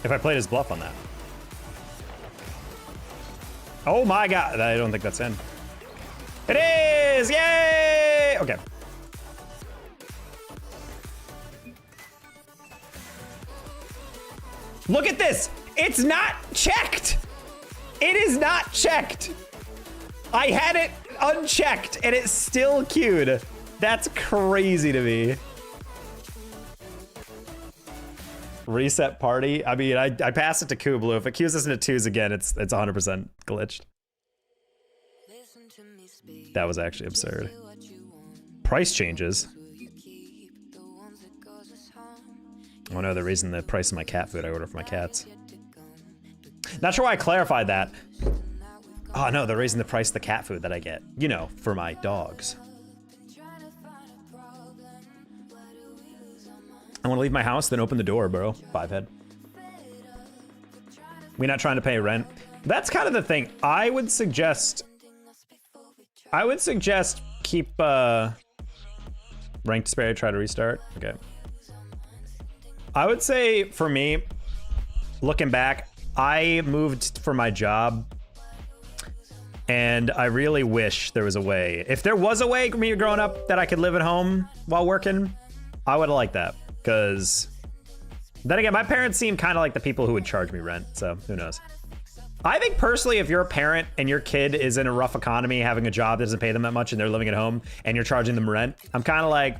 If I played his bluff on that. Oh my god, I don't think that's in. It is! Yay! Okay. Look at this. It's not checked. It is not checked. I had it unchecked and it's still queued. That's crazy to me. Reset party. I mean, I passed it to Kublu. If it queues us into twos again, it's 100% glitched. That was actually absurd. Price changes. Oh no, the reason the price of my cat food I order for my cats. Not sure why I clarified that. Oh no, the reason the price of the cat food that I get, you know, for my dogs. I want to leave my house, then open the door, bro. 5-head. We're not trying to pay rent. That's kind of the thing. I would suggest keep ranked disparity, try to restart. Okay. I would say for me, looking back, I moved for my job and I really wish there was a way. If there was a way for me growing up that I could live at home while working, I would have liked that. Because then again, my parents seem kind of like the people who would charge me rent, so who knows. I think personally, if you're a parent and your kid is in a rough economy, having a job that doesn't pay them that much and they're living at home and you're charging them rent, I'm kind of like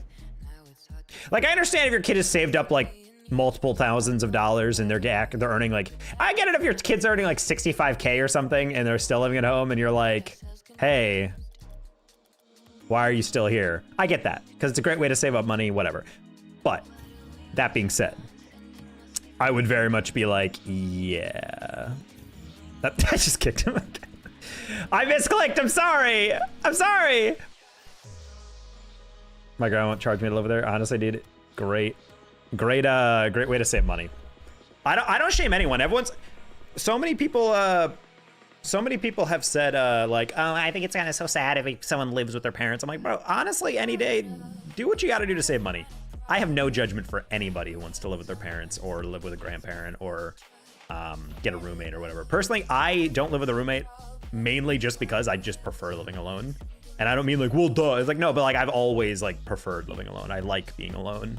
I understand if your kid has saved up like multiple thousands of dollars and they're earning like, I get it if your kid's earning like 65K or something and they're still living at home and you're like, hey, why are you still here? I get that because it's a great way to save up money, whatever. But that being said, I would very much be like, yeah. I just kicked him again. I misclicked, I'm sorry. I'm sorry. My grandma won't charge me to live there. Honestly, dude, great way to save money. I don't shame anyone. So many people have said like, oh, I think it's kind of so sad if someone lives with their parents. I'm like, bro, honestly, any day, do what you got to do to save money. I have no judgment for anybody who wants to live with their parents or live with a grandparent or get a roommate or whatever. Personally, I don't live with a roommate mainly just because I just prefer living alone. And I don't mean like, well, duh. It's like, no, but like I've always like preferred living alone. I like being alone.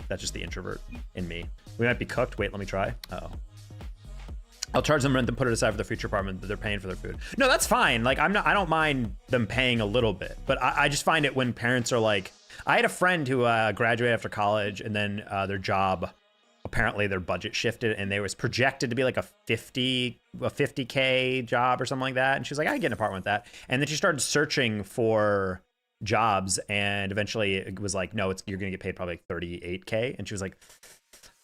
That's just the introvert in me. We might be cooked. Wait, let me try. Uh-oh. I'll charge them rent and put it aside for their future apartment that they're paying for their food. No, that's fine. Like I don't mind them paying a little bit, but I just find it when parents are like, I had a friend who graduated after college and then their job, apparently their budget shifted and they was projected to be like a 50K job or something like that. And she was like, I can get an apartment with that. And then she started searching for jobs and eventually it was like, no, you're gonna get paid probably like 38K. And she was like,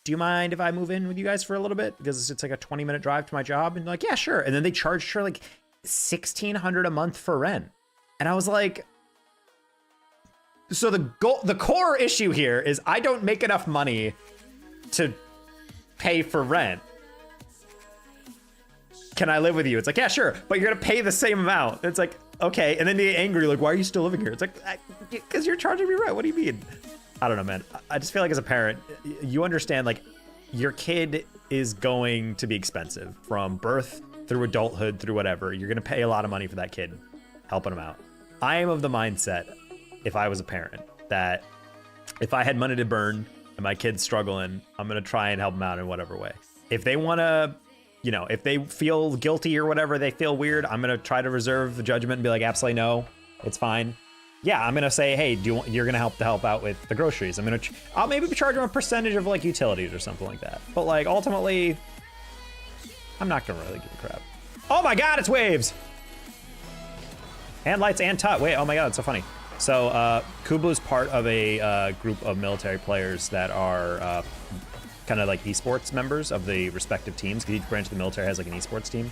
do you mind if I move in with you guys for a little bit? Because it's like a 20-minute drive to my job. And like, yeah, sure. And then they charged her like $1,600 a month for rent. And I was like, so the core issue here is I don't make enough money to pay for rent. Can I live with you? It's like, yeah, sure, but you're gonna pay the same amount. It's like, okay, and then they get angry, like, why are you still living here? It's like, because you're charging me rent. What do you mean? I don't know, man. I just feel like as a parent, you understand, like, your kid is going to be expensive from birth through adulthood through whatever. You're gonna pay a lot of money for that kid, helping him out. I am of the mindset, if I was a parent, that if I had money to burn and my kid's struggling, I'm gonna try and help them out in whatever way. If they wanna, you know, if they feel guilty or whatever, they feel weird, I'm gonna try to reserve the judgment and be like, absolutely no, it's fine. Yeah, I'm gonna say, hey, you're gonna help out with the groceries. I'll maybe charge them a percentage of like utilities or something like that. But like ultimately, I'm not gonna really give a crap. Oh my God, it's waves. And lights and tut. Wait, oh my God, it's so funny. So Kublu's part of a group of military players that are kind of like esports members of the respective teams. Each branch of the military has like an esports team.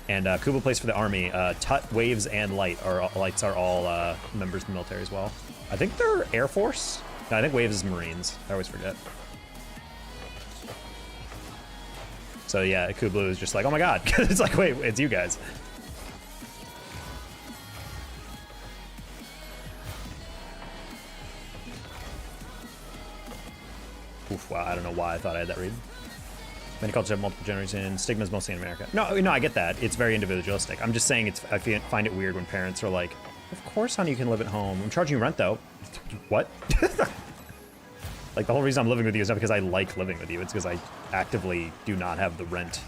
And Kublu plays for the army. Tut, Waves, and Lights are all members of the military as well. I think they're Air Force. No, I think Waves is Marines. I always forget. So yeah, Kublu is just like, oh my God. It's like, wait, it's you guys. Oof, wow, I don't know why I thought I had that read. Many cultures have multiple generations. Stigma is mostly in America. No, I get that. It's very individualistic. I'm just saying I find it weird when parents are like, of course, honey, you can live at home. I'm charging you rent, though. What? Like, the whole reason I'm living with you is not because I like living with you. It's because I actively do not have the rent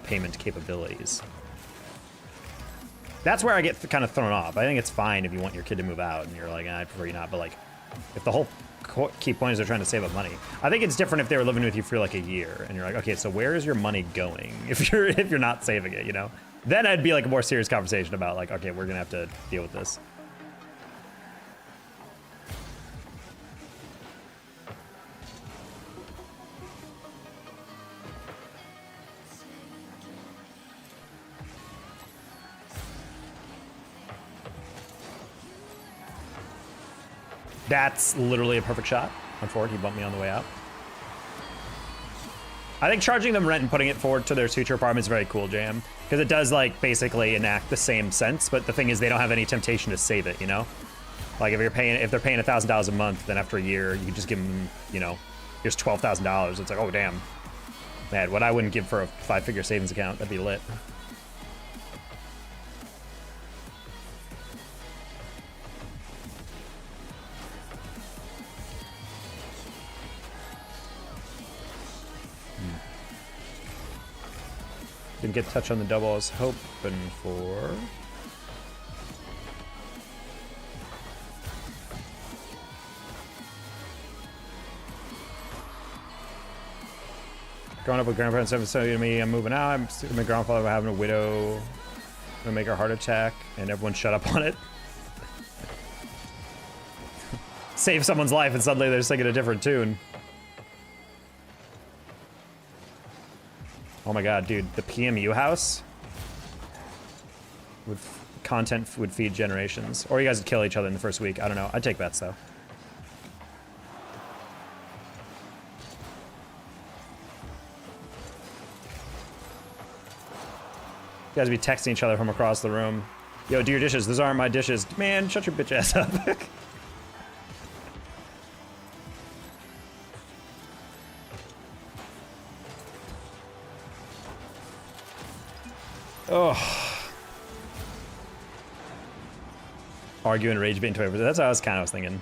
payment capabilities. That's where I get kind of thrown off. I think it's fine if you want your kid to move out and you're like, I prefer you not. But, like, if the whole key point is they're trying to save up money. I think it's different if they were living with you for, like, a year. And you're like, okay, so where is your money going if you're not saving it, you know? Then I'd be, like, a more serious conversation about, like, okay, we're going to have to deal with this. That's literally a perfect shot on forward. He bumped me on the way out. I think charging them rent and putting it forward to their future apartment is very cool, Jam. Because it does, like, basically enact the same sense, but the thing is they don't have any temptation to save it, you know? Like, if they're paying $1,000 a month, then after a year, you just give them, you know, here's $12,000. It's like, oh, damn. Man, what I wouldn't give for a 5-figure savings account, that'd be lit. Didn't get touch on the double I was hoping for. Growing up with grandparents, so to me, I'm moving out. I'm my grandfather having a widow. Gonna make her heart attack, and everyone shut up on it. Save someone's life, and suddenly they're singing a different tune. Oh my god, dude, the PMU house with content would feed generations. Or you guys would kill each other in the first week. I don't know. I'd take bets, though. You guys would be texting each other from across the room. Yo, do your dishes. Those aren't my dishes. Man, shut your bitch ass up. Oh. Arguing, rage baiting 20%. That's what I was kind of thinking.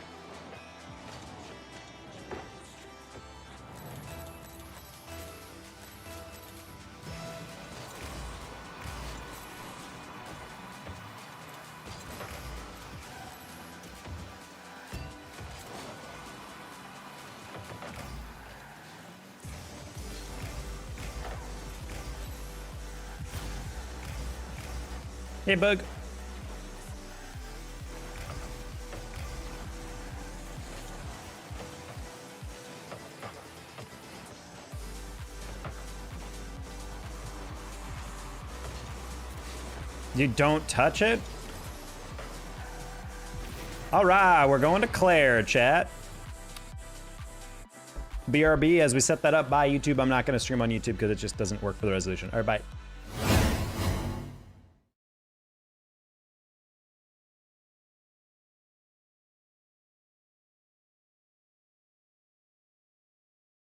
Hey, Bug. You don't touch it? All right, we're going to Claire, chat. BRB, as we set that up, bye YouTube. I'm not going to stream on YouTube because it just doesn't work for the resolution. All right, bye.